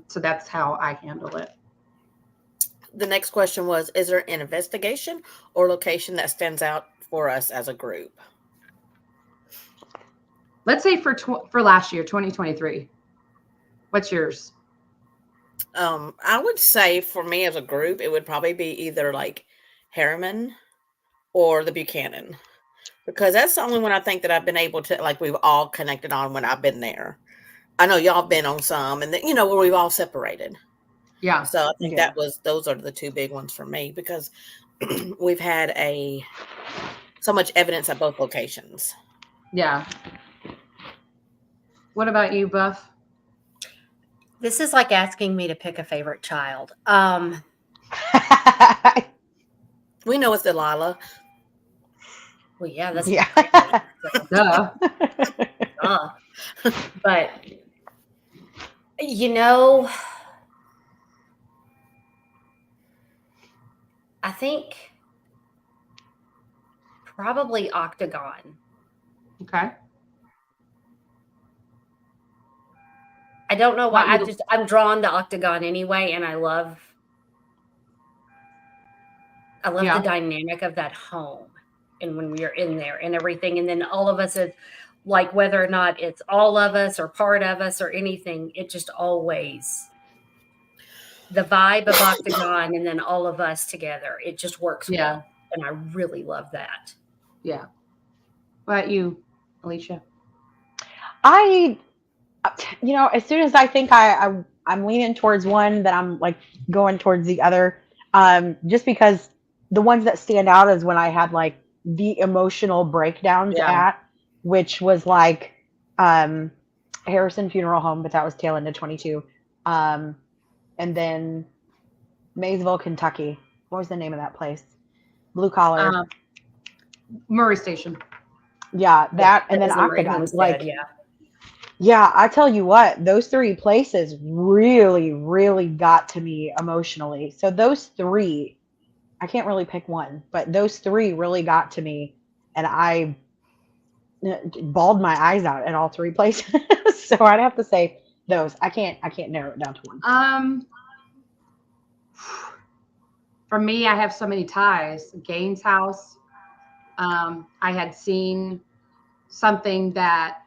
So that's how I handle it. The next question was, is there an investigation or location that stands out for us as a group? Let's say for last year, 2023. What's yours? I would say for me as a group, it would probably be either like Harriman or the Buchanan, because that's the only one I think that I've been able to, like, we've all connected on when I've been there. I know y'all been on some, and then, where we've all separated. Yeah. So I think those are the two big ones for me, because we've had so much evidence at both locations. Yeah. What about you, Buff? This is like asking me to pick a favorite child. We know it's Delilah. Well, yeah, that's duh. But I think probably Octagon. Okay. I don't know why. I'm drawn to Octagon anyway, and I love the dynamic of that home, and when we are in there and everything, and then all of us, like, whether or not it's all of us or part of us or anything, it just always, the vibe of Octagon and then all of us together, it just works well, and I really love that. Yeah. What about you, Alicia? As soon as I think I'm leaning towards one, that I'm like going towards the other, just because the ones that stand out is when I had like the emotional breakdowns at, which was like Harrison Funeral Home, but that was tail end of 22. and then Maysville, Kentucky. What was the name of that place? Blue collar. Murray Station. Yeah, that and then was in Murray Octagon. Homestead, Like, yeah. yeah, I tell you what, those three places really, really got to me emotionally. So those three, I can't really pick one, but those three really got to me, and I bawled my eyes out at all three places. So I'd have to say those. I can't narrow it down to one. For me, I have so many ties. Gaines House. I had seen something that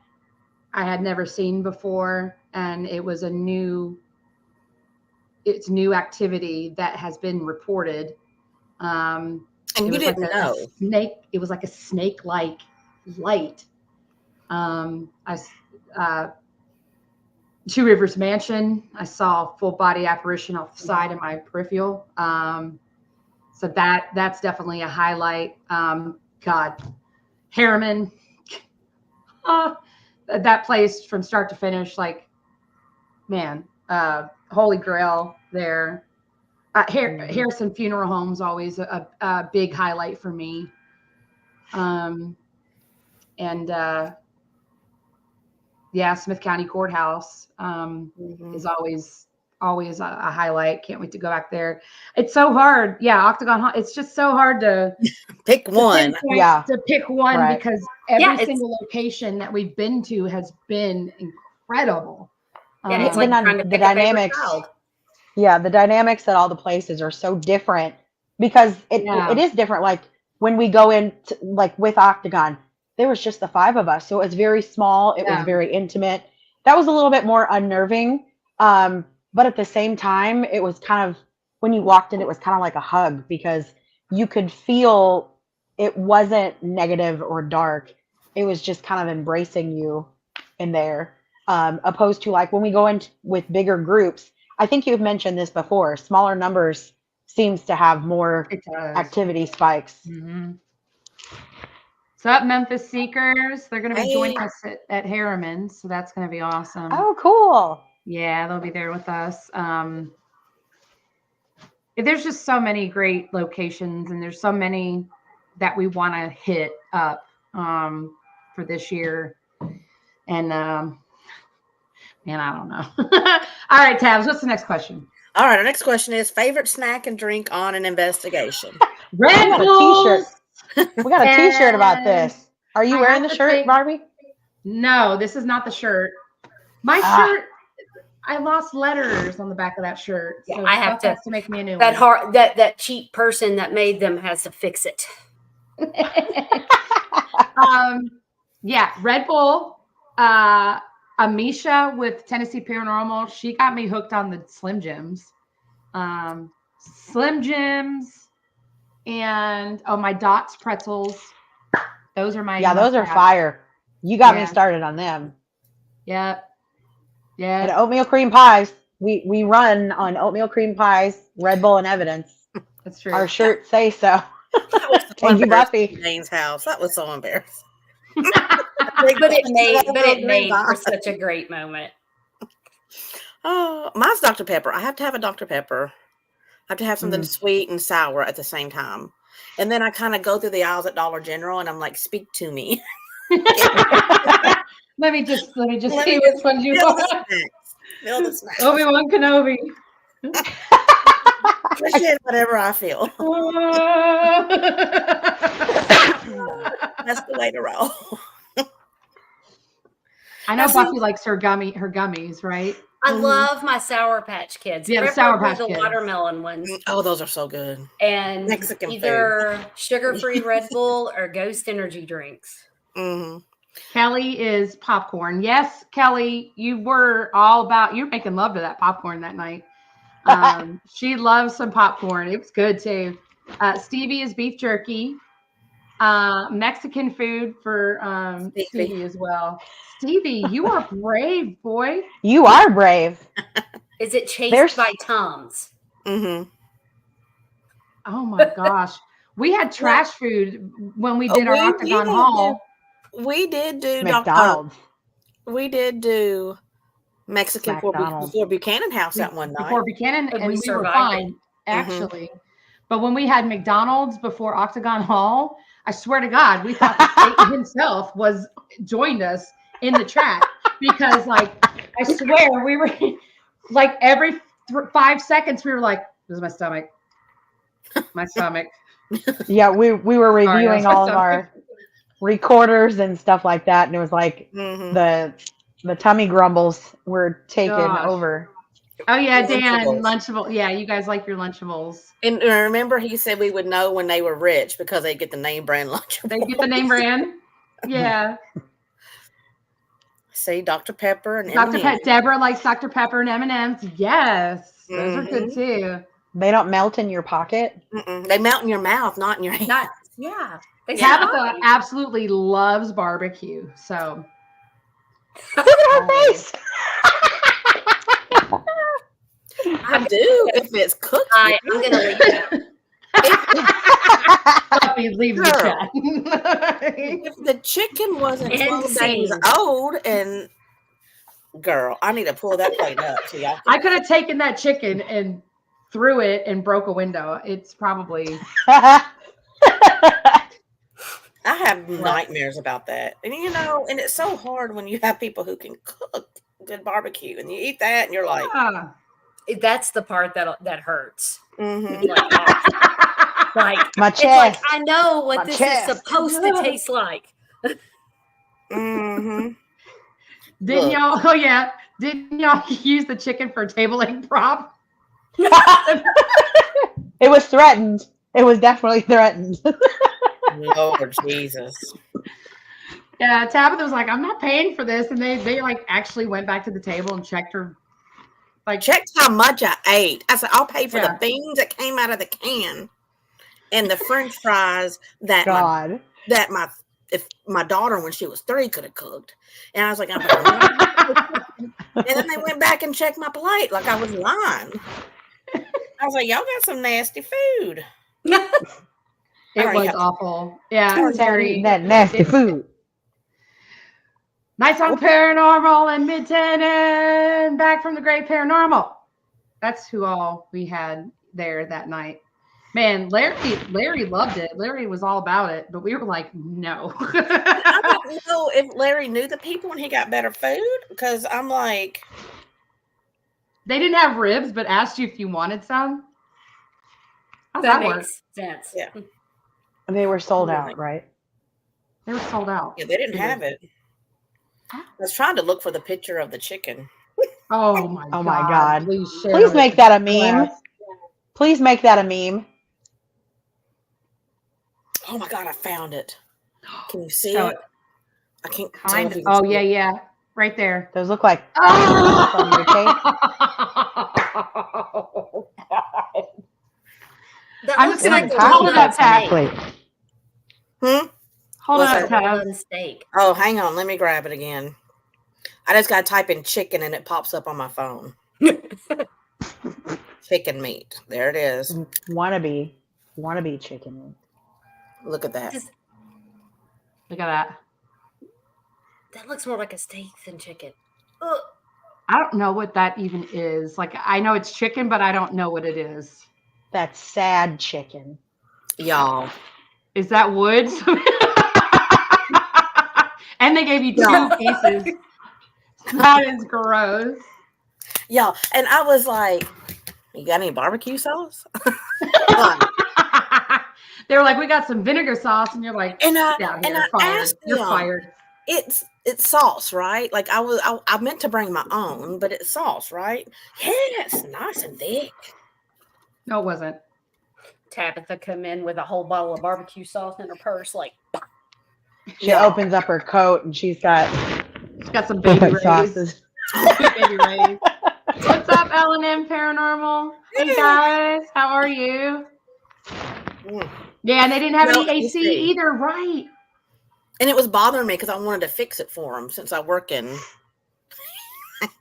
I had never seen before, and it was it's new activity that has been reported. And you was didn't like know. a snake. It was like a snake-like light. Two Rivers Mansion. I saw full body apparition off the side of my peripheral. So that's definitely a highlight. God, Harriman. That place from start to finish, like, man, Holy Grail there. Harrison Funeral Home's always a big highlight for me. Yeah, Smith County Courthouse is always a highlight. Can't wait to go back there. It's so hard. Yeah, Octagon. It's just so hard to pick one. To pick one, right. Because every single location that we've been to has been incredible. Yeah, it's like trying to pick a favorite child. Yeah, the dynamics at all the places are so different because it is different. Like when we go in, like with Octagon, there was just the 5 of us, so it was very small. It was very intimate. That was a little bit more unnerving, but at the same time, it was kind of, when you walked in, it was kind of like a hug because you could feel it wasn't negative or dark. It was just kind of embracing you in there, opposed to like when we go in with bigger groups. I think you've mentioned this before. Smaller numbers seems to have more activity spikes. Mm-hmm. What's up, Memphis Seekers? They're going to be joining us at Harriman, so that's going to be awesome. Oh, cool. Yeah, they'll be there with us. There's just so many great locations, and there's so many that we want to hit up for this year. And, man, I don't know. All right, Tabs, what's the next question? All right, our next question is favorite snack and drink on an investigation. Red Bull. T-shirt. We got a T-shirt about this. Are you wearing the shirt, Barbie? No, this is not the shirt. My shirt, I lost letters on the back of that shirt. Yeah, so I have to make me a new one. That cheap person that made them has to fix it. Yeah, Red Bull. Amisha with Tennessee Paranormal. She got me hooked on the Slim Jims. Slim Jims. And my Dots pretzels. Those are my those are fire. You got me started on them. Yep. Yeah. And oatmeal cream pies. We run on oatmeal cream pies, Red Bull and evidence. That's true. Our shirts say so. Thank you, Buffy. Jane's house. That was so embarrassing. but it made for such a great moment. Oh, mine's Dr. Pepper. I have to have a Dr. Pepper. I have to have something sweet and sour at the same time. And then I kind of go through the aisles at Dollar General and I'm like, speak to me. Let me just see which ones you want. Feel the snacks. Obi-Wan Kenobi. Appreciate whatever I feel. That's the way to roll. I know Buffy likes her gummies, right? I love my Sour Patch Kids. Yeah, the Sour Patch Kids. The watermelon ones. Oh, those are so good. And Mexican either sugar-free Red Bull or Ghost energy drinks. Mm-hmm. Kelly is popcorn. Yes, Kelly, you're making love to that popcorn that night. She loves some popcorn. It was good too. Stevie is beef jerky. Mexican food for Stevie as well. Stevie, you are brave, boy. You are brave. Is it chased by Tums? Mm-hmm. Oh my gosh. We had trash food when we did our Octagon Hall. We did do McDonald's. We did do Mexican McDonald's. before Buchanan House that one night. Before Buchanan, And and we we were survived fine, actually. But when we had McDonald's before Octagon Hall, I swear to God, we thought that Satan himself joined us in the chat because, like, I swear we were like every 5 seconds we were like, "This is my stomach, my stomach." Yeah, we were Sorry, reviewing that's my all of our recorders and stuff like that, and it was like the tummy grumbles were taken Gosh. over. Oh yeah, Dan, Lunchables. Lunchable. Yeah, you guys like your Lunchables. And remember, he said we would know when they were rich because they get the name brand Lunchables. They get the name brand. Yeah. See, Dr. Pepper and Dr. M&Ms. Pepper. Deborah likes Dr. Pepper and M&Ms. Yes, those are good too. They don't melt in your pocket. They melt in your mouth, not in your hand. Not, yeah. They Tabitha say absolutely loves barbecue. So Look at her face. I do if it's cooked. I'm going to leave it. let me leave the chat. If the chicken wasn't And 12 days sing. old, and girl, I need to pull that plate up so y'all. I could have taken that chicken and threw it and broke a window. It's probably I have nightmares about that, and and it's so hard when you have people who can cook good barbecue, and you eat that, and you're like, That's the part that hurts. mhm. Like My it's like chest. I know what My this chest. is supposed to taste like. Mhm. didn't Look. y'all? Oh yeah, didn't y'all use the chicken for a table leg prop? It was threatened. It was definitely threatened. Lord Jesus. Yeah, Tabitha was like, "I'm not paying for this," and they like actually went back to the table and checked her. Like, Checked how much I ate. I said, I'll pay for Yeah. the beans that came out of the can and the French fries that God. if my daughter when she was 3 could have cooked. And I was like, and then they went back and checked my plate like I was lying. I was like, y'all got some nasty food. it already was have- awful. Yeah, Turns out Terry. eating that nasty food. NightSong Paranormal and Mid-10 back from the Great Paranormal. That's who all we had there that night. Man, Larry loved it. Larry was all about it, but we were like, no. I don't know if Larry knew the people and he got better food because I'm like, They didn't have ribs, but asked you if you wanted some. How's That that work? makes sense. Yeah. They were sold out, right? They were sold out. yeah, they didn't have it. I was trying to look for the picture of the chicken. Oh my Oh my God. Please share Please it. make that a meme. Class. Please make that a meme. Oh my God, I found it. Can you see So it? I can't tell Kind if of. you can Oh see yeah, it. yeah. Right there. Those look like Oh! from your cake. That I'm looks just like gonna a hold it up, well-done Tab. steak. Hold What's on, that? Tab. Well-done steak. Oh, hang on. Let me grab it again. I just got to type in chicken and it pops up on my phone. Chicken meat. There it is. Wannabe chicken. Look at that. Look at that. That looks more like a steak than chicken. Ugh. I don't know what that even is. Like, I know it's chicken, but I don't know what it is. That's sad chicken. Y'all. Is that woods? And they gave you 2 pieces. That is gross. Y'all. And I was like, you got any barbecue sauce? They were like, we got some vinegar sauce, and you're like, And I down and here, I fired. asked You're them, fired. it's sauce, right? Like I meant to bring my own, but it's sauce, right? Yes, nice and thick. No, it wasn't. Tabitha come in with a whole bottle of barbecue sauce in her purse, like She opens up her coat and she's got She's got some baby rays. sauces. Baby rays. What's up, L&M Paranormal? Hey guys, how are you? Mm. Yeah, and they didn't have No, any you AC see. either, right? And it was bothering me because I wanted to fix it for them since I work in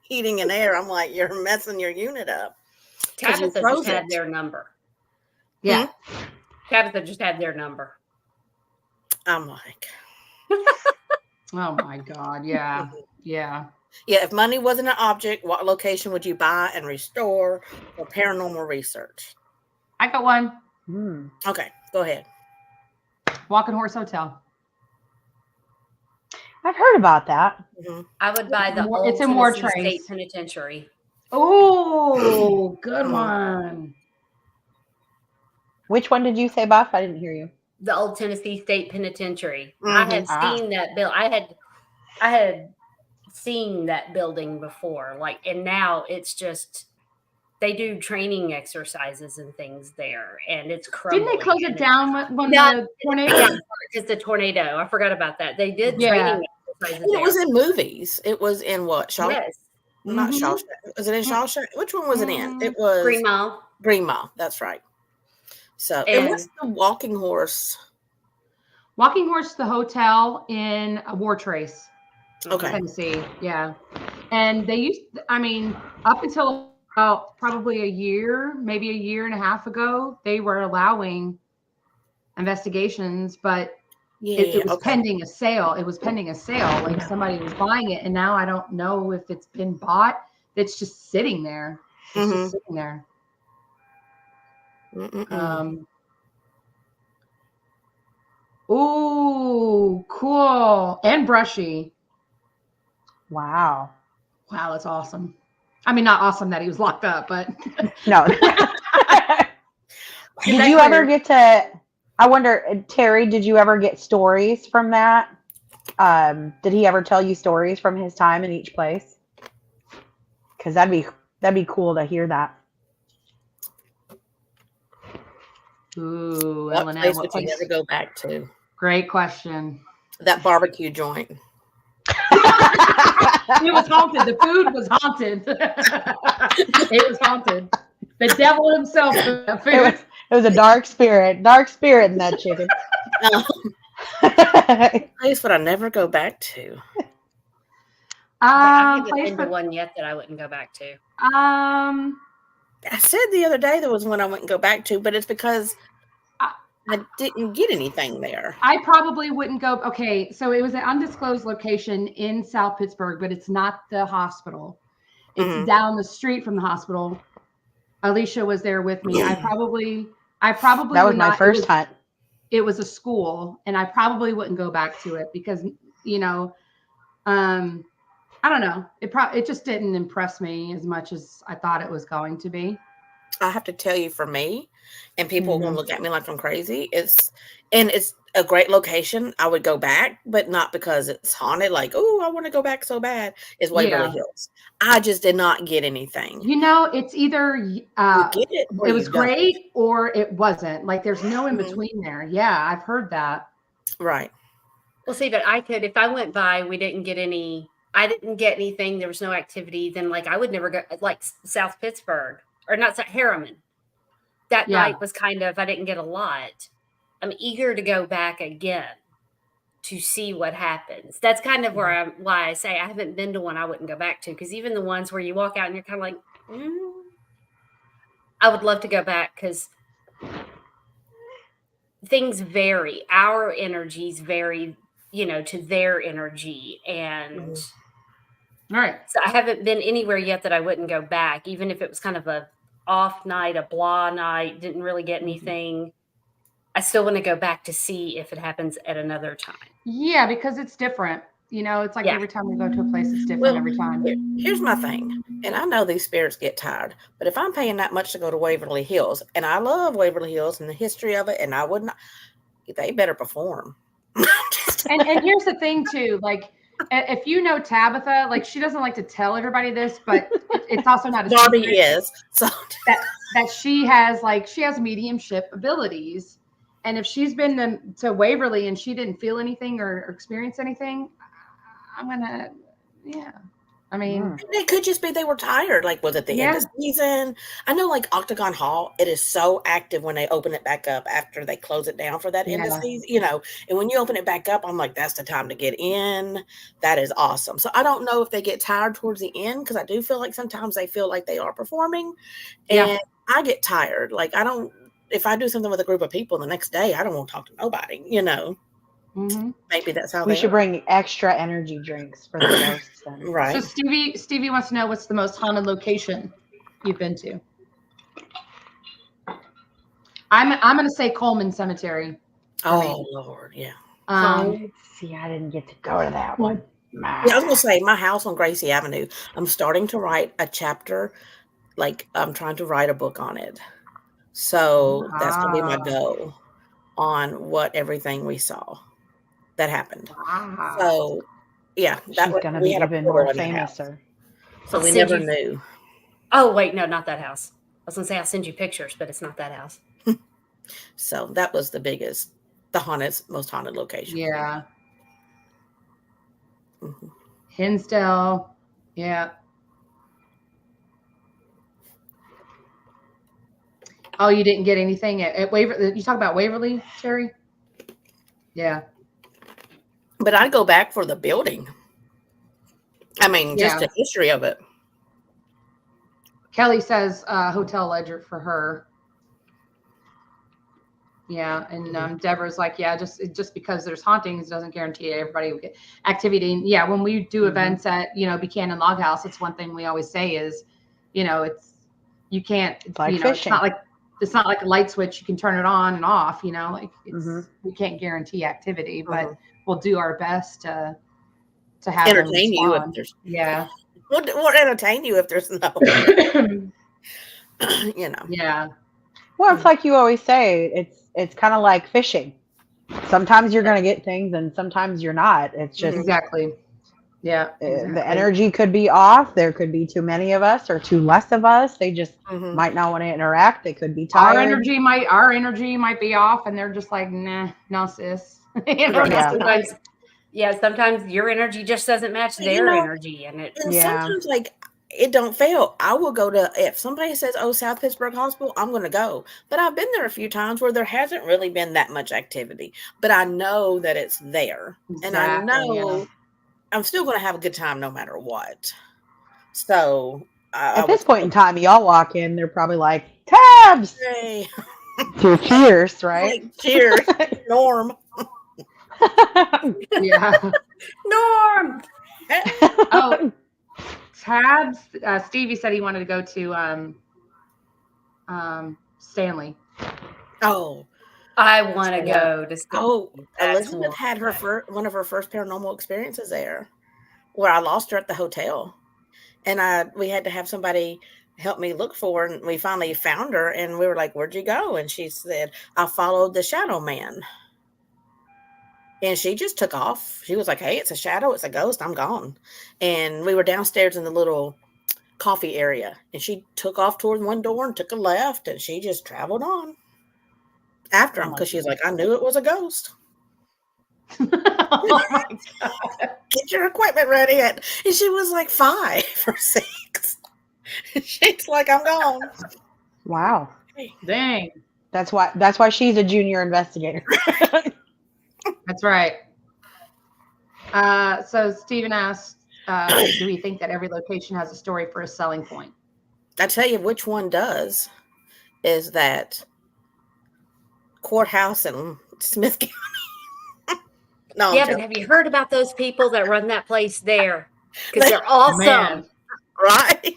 heating and air. I'm like, you're messing your unit up. 'Cause you Tabitha froze just had it. their number. Yeah. Tabitha just had their number. I'm like, Oh my God. Yeah. Yeah. Yeah, if money wasn't an object, what location would you buy and restore for paranormal research? I got one. Okay, go ahead. Walking Horse Hotel. I've heard about that. Mm-hmm. I would buy the It's old in War Tennessee State Trace. Penitentiary. Oh, good one. Which one did you say, Buff? I didn't hear you. The old Tennessee State Penitentiary. Mm-hmm. I had seen that bill. I had seen that building before. Like, and now it's just they do training exercises and things there, and it's crumbling. Didn't they close it down when the tornado? Yeah, just the tornado. I forgot about that. They did training exercises. It was in movies. It was in what? Yes. Not Shawshank. Was it in Shawshank? Which one was it in? It was Green Mile. Green Mile. That's right. So, and what's the Walking Horse? Walking Horse, the hotel in War Trace, Tennessee. Yeah, and they used. I mean, up until about probably a year, maybe a year and a half ago, they were allowing investigations, but it was pending a sale. It was pending a sale. Like somebody was buying it, and now I don't know if it's been bought. It's just sitting there. It's just sitting there. Ooh, cool. And brushy. Wow. Wow, that's awesome. I mean, not awesome that he was locked up, but no. Did you ever get to, I wonder, Terry, did you ever get stories from that? Did he ever tell you stories from his time in each place? Because that'd be cool to hear that. Ooh, what place would you never go back to? Great question. That barbecue joint. It was haunted. The food was haunted. It was haunted. The devil himself. It was a dark spirit in that chicken. Place would I never go back to? I haven't been to one yet that I wouldn't go back to. I said the other day there was one I wouldn't go back to, but it's because I didn't get anything there. I probably wouldn't go. Okay, so it was an undisclosed location in South Pittsburgh, but it's not the hospital. It's down the street from the hospital. Alicia was there with me. I probably that was my first hunt. It was a school, and I probably wouldn't go back to it because, I don't know. It just didn't impress me as much as I thought it was going to be. I have to tell you, for me, and people are going to look at me like I'm crazy. It's a great location. I would go back, but not because it's haunted. Like, oh, I want to go back so bad. It's Waverly Hills. I just did not get anything. It's either it was great or it wasn't. Like, there's no in between there. Yeah, I've heard that. Right. Well, see, but I could, if I went by, I didn't get anything. There was no activity. Then, like, I would never go, like South Pittsburgh or not Harriman. That night was kind of, I didn't get a lot. I'm eager to go back again to see what happens. That's kind of why I say I haven't been to one I wouldn't go back to, because even the ones where you walk out and you're kind of like, I would love to go back because things vary. Our energies vary, to their energy. And all right. So I haven't been anywhere yet that I wouldn't go back, even if it was kind of a off night, a blah night, didn't really get anything. I still want to go back to see if it happens at another time. Yeah, because it's different. It's like every time we go to a place, it's different every time. Here's my thing. And I know these spirits get tired, but if I'm paying that much to go to Waverly Hills, and I love Waverly Hills and the history of it, and I would not, they better perform. and here's the thing too, like, if you know Tabitha, like, she doesn't like to tell everybody this, but it's also not a Darby is so that she has mediumship abilities, and if she's been to Waverly and she didn't feel anything or experience anything, I'm gonna, I mean, it could just be they were tired. Like, was it the end of season? I know, like Octagon Hall, it is so active when they open it back up after they close it down for that end of season, and when you open it back up, I'm like, that's the time to get in. That is awesome. So I don't know if they get tired towards the end, because I do feel like sometimes they feel like they are performing, and I get tired. Like, if I do something with a group of people the next day, I don't want to talk to nobody, Maybe that's how We they should are. bring extra energy drinks for the ghosts then. So Right. Stevie wants to know what's the most haunted location you've been to. I'm gonna say Coleman Cemetery. Oh Lord, yeah. See, I didn't get to go to that one. Yeah, I was gonna say my house on Gracie Avenue. I'm starting to write a chapter. Like I'm trying to write a book on it. So that's gonna be my goal on what everything we saw that happened. Wow. So yeah, She's gonna be even more famous, sir. So I'll we send never you- knew. Oh, wait, no, not that house. I was going to say I'll send you pictures, but it's not that house. So that was the biggest, the most haunted location. Yeah. Mhm. Hinsdale. Yeah. Oh, you didn't get anything at Waverly? You talk about Waverly, Terry? Yeah. But I'd go back for the building. I mean, just Yeah. the history of it. Kelly says Hotel Ledger for her. Yeah, and Deborah's like, yeah, just because there's hauntings doesn't guarantee everybody will get activity. And yeah, when we do events at Buchanan Log House, it's one thing we always say is, it's you can't, It's like fishing. it's not like a light switch you can turn it on and off. Like we can't guarantee activity, but we'll do our best to have Entertain you if them there's We'll entertain you if there's no Yeah. Well, it's like you always say, it's kind of like fishing. Sometimes you're going to get things and sometimes you're not. It's just exactly. Yeah. The energy could be off. There could be too many of us or too less of us. They just might not want to interact. They could be tired. Our energy might be off and they're just like, nah, no sis. Sometimes your energy just doesn't match their energy. And sometimes it don't fail. I will go to, if somebody says, oh, South Pittsburgh Hospital, I'm going to go. But I've been there a few times where there hasn't really been that much activity. But I know that it's there. Exactly, and I know I'm still going to have a good time no matter what. So at this point in time, y'all walk in, they're probably like, tabs! Hey. Cheers, right? Like, cheers. Norm. Yeah. Norm! Oh, tabs. Stevie said he wanted to go to Stanley. Oh, I want to go to Stanley. Oh, Elizabeth had one of her first paranormal experiences there, where I lost her at the hotel, and we had to have somebody help me look for her, and we finally found her, and we were like, "Where'd you go?" And she said, "I followed the shadow man." And she just took off. She was like, "Hey, it's a shadow. It's a ghost. I'm gone." And we were downstairs in the little coffee area. And she took off toward one door and took a left. And she just traveled on after him because she's like, "I knew it was a ghost." Oh my God. Get your equipment ready. And she was like 5 or 6. She's like, "I'm gone." Wow. Dang. That's why she's a junior investigator. That's right. So Stephen asked, do we think that every location has a story for a selling point? I tell you which one does is that courthouse in Smith County. No, yeah, but have you heard about those people that run that place there? Because they're awesome. Man. Right?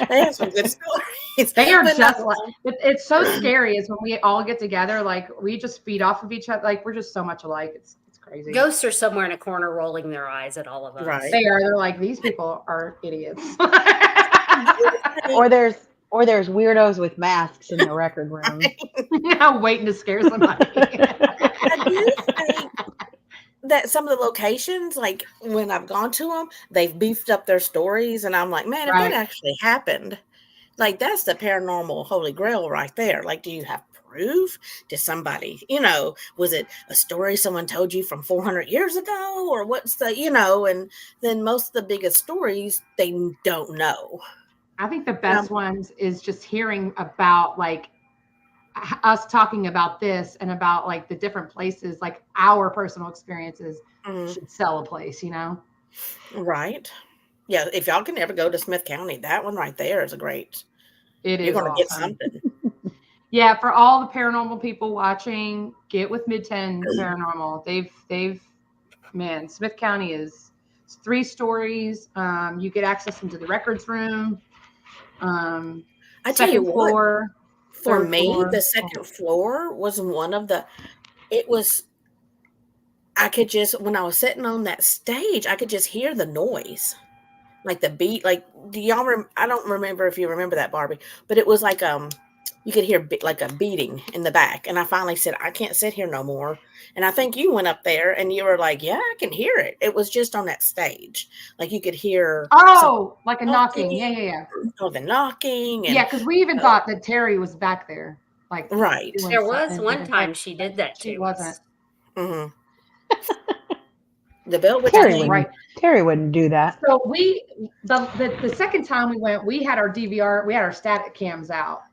They have some good stories. They are just like, it's so scary is when we all get together, like we just feed off of each other. Like we're just so much alike. It's crazy. Ghosts are somewhere in a corner rolling their eyes at all of us. Right. They're like, these people are idiots. or there's weirdos with masks in the record room. Waiting to scare somebody. I do think that some of the locations, like when I've gone to them, they've beefed up their stories, and I'm like, man, if that actually happened, like that's the paranormal holy grail right there. Like, do you have proof? Did somebody, was it a story someone told you from 400 years ago, or what's the, and then most of the biggest stories they don't know. I think the best ones is just hearing about like us talking about this and about like the different places, like our personal experiences should sell a place, Right. Yeah. If y'all can ever go to Smith County, that one right there is a great. It is. You're going to awesome. get something. Yeah, for all the paranormal people watching, get with Mid-10 Paranormal. They've man, Smith County is 3 stories. You get access into the records room. I tell you Second what, floor, for third me, floor. the second floor was one of the. It was. I could just when I was sitting on that stage, I could just hear the noise, like the beat. Like, do y'all? I don't remember if you remember that, Barbie, but it was like you could hear like a beating in the back. And I finally said, I can't sit here no more. And I think you went up there and you were like, yeah, I can hear it. It was just on that stage, like you could hear. Oh, like a knocking. Yeah. Oh, the knocking. And Yeah, because we even thought that Terry was back there. Like, right. There was one time she did that she to wasn't. us. Mm-hmm. The bell was Terry wouldn't do that. So the second time we went, we had our DVR, we had our static cams out.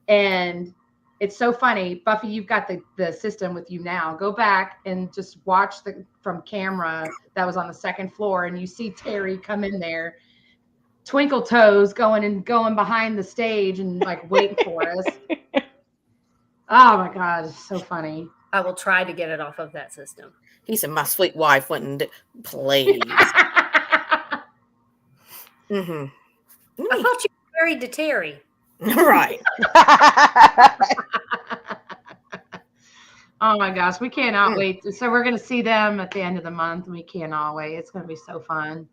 And it's so funny. Buffy, you've got the system with you now. Go back and just watch from camera that was on the second floor, and you see Terry come in there, twinkle toes, going behind the stage and like waiting for us. Oh my God, it's so funny. I will try to get it off of that system. He said, my sweet wife wouldn't please. Mm-hmm. I thought you were married to Terry. Right. Oh my gosh, we cannot wait. So we're going to see them at the end of the month. We cannot wait. It's going to be so fun.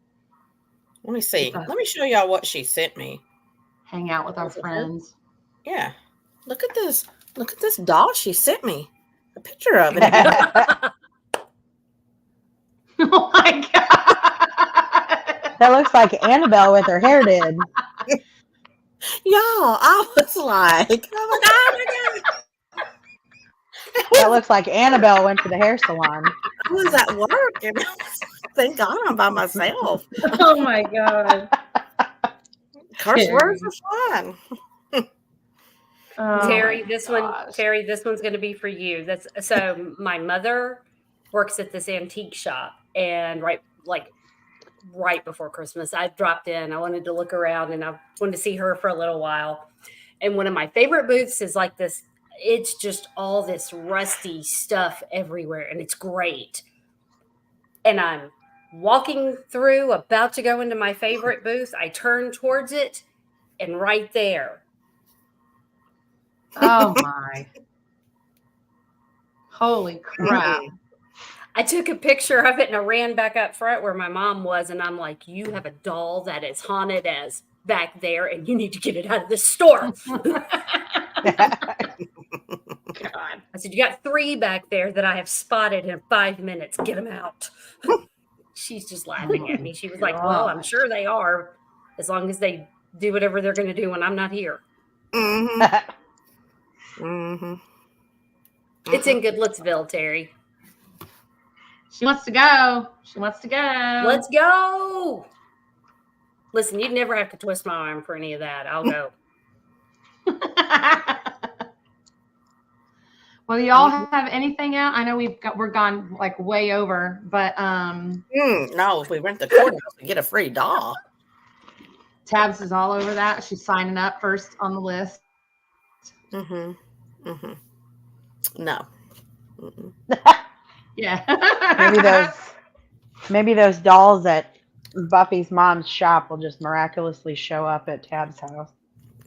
Let me see. Let me show y'all what she sent me. Hang out with our friends. Yeah. Look at this. Look at this doll she sent me. A picture of it. Oh my God. That looks like Annabelle with her hair did. Y'all, I was like, oh my God. That looks like Annabelle went to the hair salon. I was at work and I was like, thank God I'm by myself. Oh my God. Curse words are fun. Oh Terry, this one's going to be for you. So my mother works at this antique shop, and right before Christmas, I dropped in. I wanted to look around and I wanted to see her for a little while. And one of my favorite booths is like this. It's just all this rusty stuff everywhere, and it's great. And I'm walking through, about to go into my favorite booth. I turn towards it, and right there. Oh my. Holy crap. I took a picture of it and I ran back up front where my mom was, and I'm like, you have a doll that is haunted as back there, and you need to get it out of this store. God. I said, you got 3 back there that I have spotted in 5 minutes. Get them out. She's just laughing at me. She was like, well, I'm sure they are, as long as they do whatever they're going to do when I'm not here. Mm-hmm. Mm-hmm. It's in Goodlettsville, Terry. She wants to go. She wants to go. Let's go. Listen, you'd never have to twist my arm for any of that. I'll go. Well, y'all have anything out? I know we're gone like way over, but no, if we rent the courthouse, we get a free doll. Tabs is all over that. She's signing up first on the list. Mm-hmm. Mm-hmm. No. Mm-mm. Yeah. maybe those dolls at Buffy's mom's shop will just miraculously show up at Tab's house.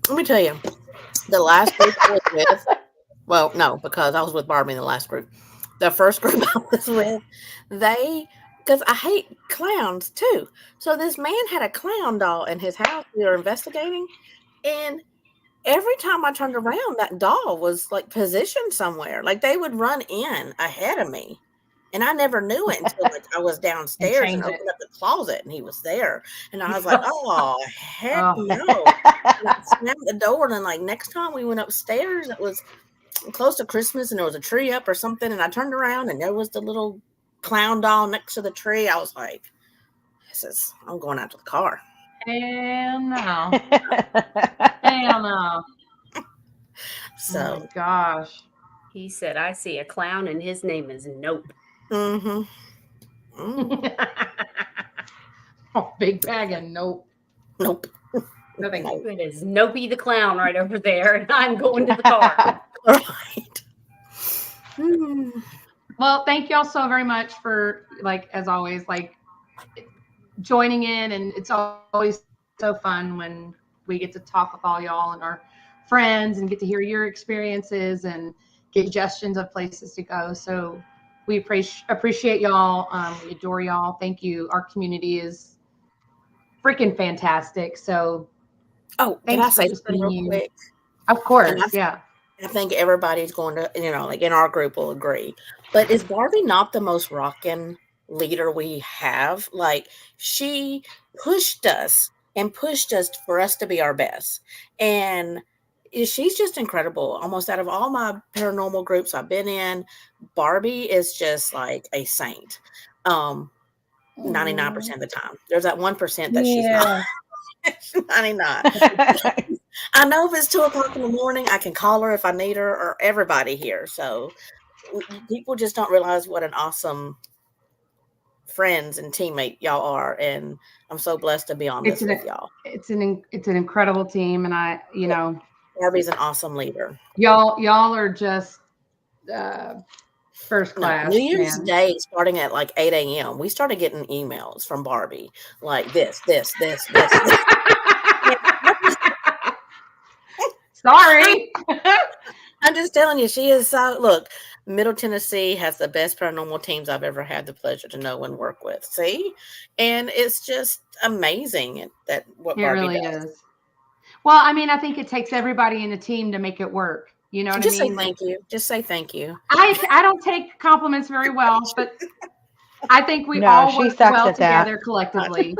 Let me tell you, the last group I was with, well, no, because I was with Barbie in the last group. The first group I was with, because I hate clowns too. So this man had a clown doll in his house we were investigating, and every time I turned around, that doll was like positioned somewhere. Like they would run in ahead of me. And I never knew it until like I was downstairs and opened up the closet and he was there. And I was like, oh, heck no. And I slammed the door. And then like next time we went upstairs, it was close to Christmas and there was a tree up or something. And I turned around and there was the little clown doll next to the tree. I was like, I'm going out to the car. Hell no. Hell no. So, oh my gosh. He said, I see a clown and his name is Nope. mm-hmm. Mm. Oh, big bag of nope. Nope. No, thank you. It is Nopey the clown right over there, and I'm going to the car. Right. Hmm. Well, thank y'all so very much for, like, as always, like, joining in, and it's always so fun when we get to talk with all y'all and our friends and get to hear your experiences and get suggestions of places to go. So we appreciate y'all. We adore y'all. Thank you. Our community is freaking fantastic. So Oh, can I thanks for say just something real being, quick? of And course, yeah. I think everybody's going to, like in our group will agree. But is Barbie not the most rockin' leader we have? Like, she pushed us for us to be our best. And she's just incredible. Almost out of all my paranormal groups I've been in, Barbie is just like a saint. 99% of the time. There's that 1% that she's not. 99. I know if it's 2:00 in the morning, I can call her if I need her, or everybody here. So people just don't realize what an awesome friends and teammate y'all are, and I'm so blessed to be on this with y'all. It's an incredible team, and Barbie's an awesome leader. Y'all are just first class. New Year's man. Day, starting at like 8 a.m., we started getting emails from Barbie like this. Sorry. I'm just telling you, she is so. Look, Middle Tennessee has the best paranormal teams I've ever had the pleasure to know and work with. See, and it's just amazing that what Barbie really does. Is. Well, I mean, I think it takes everybody in the team to make it work. You know what Just I mean? Say thank you. Just say thank you. I don't take compliments very well, but I think we all work well together collectively.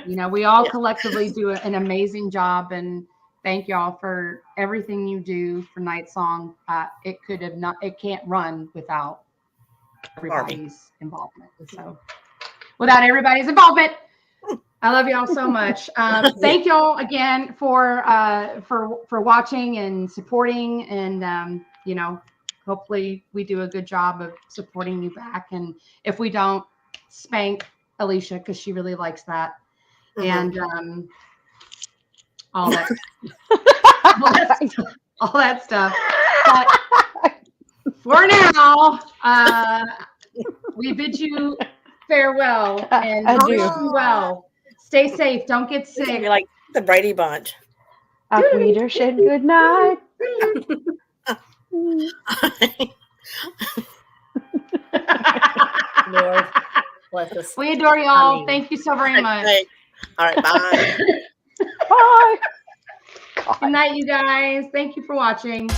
We all collectively do an amazing job, and thank y'all for everything you do for NightSong. It can't run without everybody's involvement. So without everybody's involvement, I love y'all so much. Thank y'all again for watching and supporting, and hopefully we do a good job of supporting you back. And if we don't, spank Alicia because she really likes that. And all that stuff. But for now, we bid you farewell and wish you well. Stay safe. Don't get sick. You're like the Brady Bunch. Auf Wiedersehen. Good night. Lord bless us. We adore y'all. Thank you so very much. All right, bye. Bye. Good night, you guys. Thank you for watching.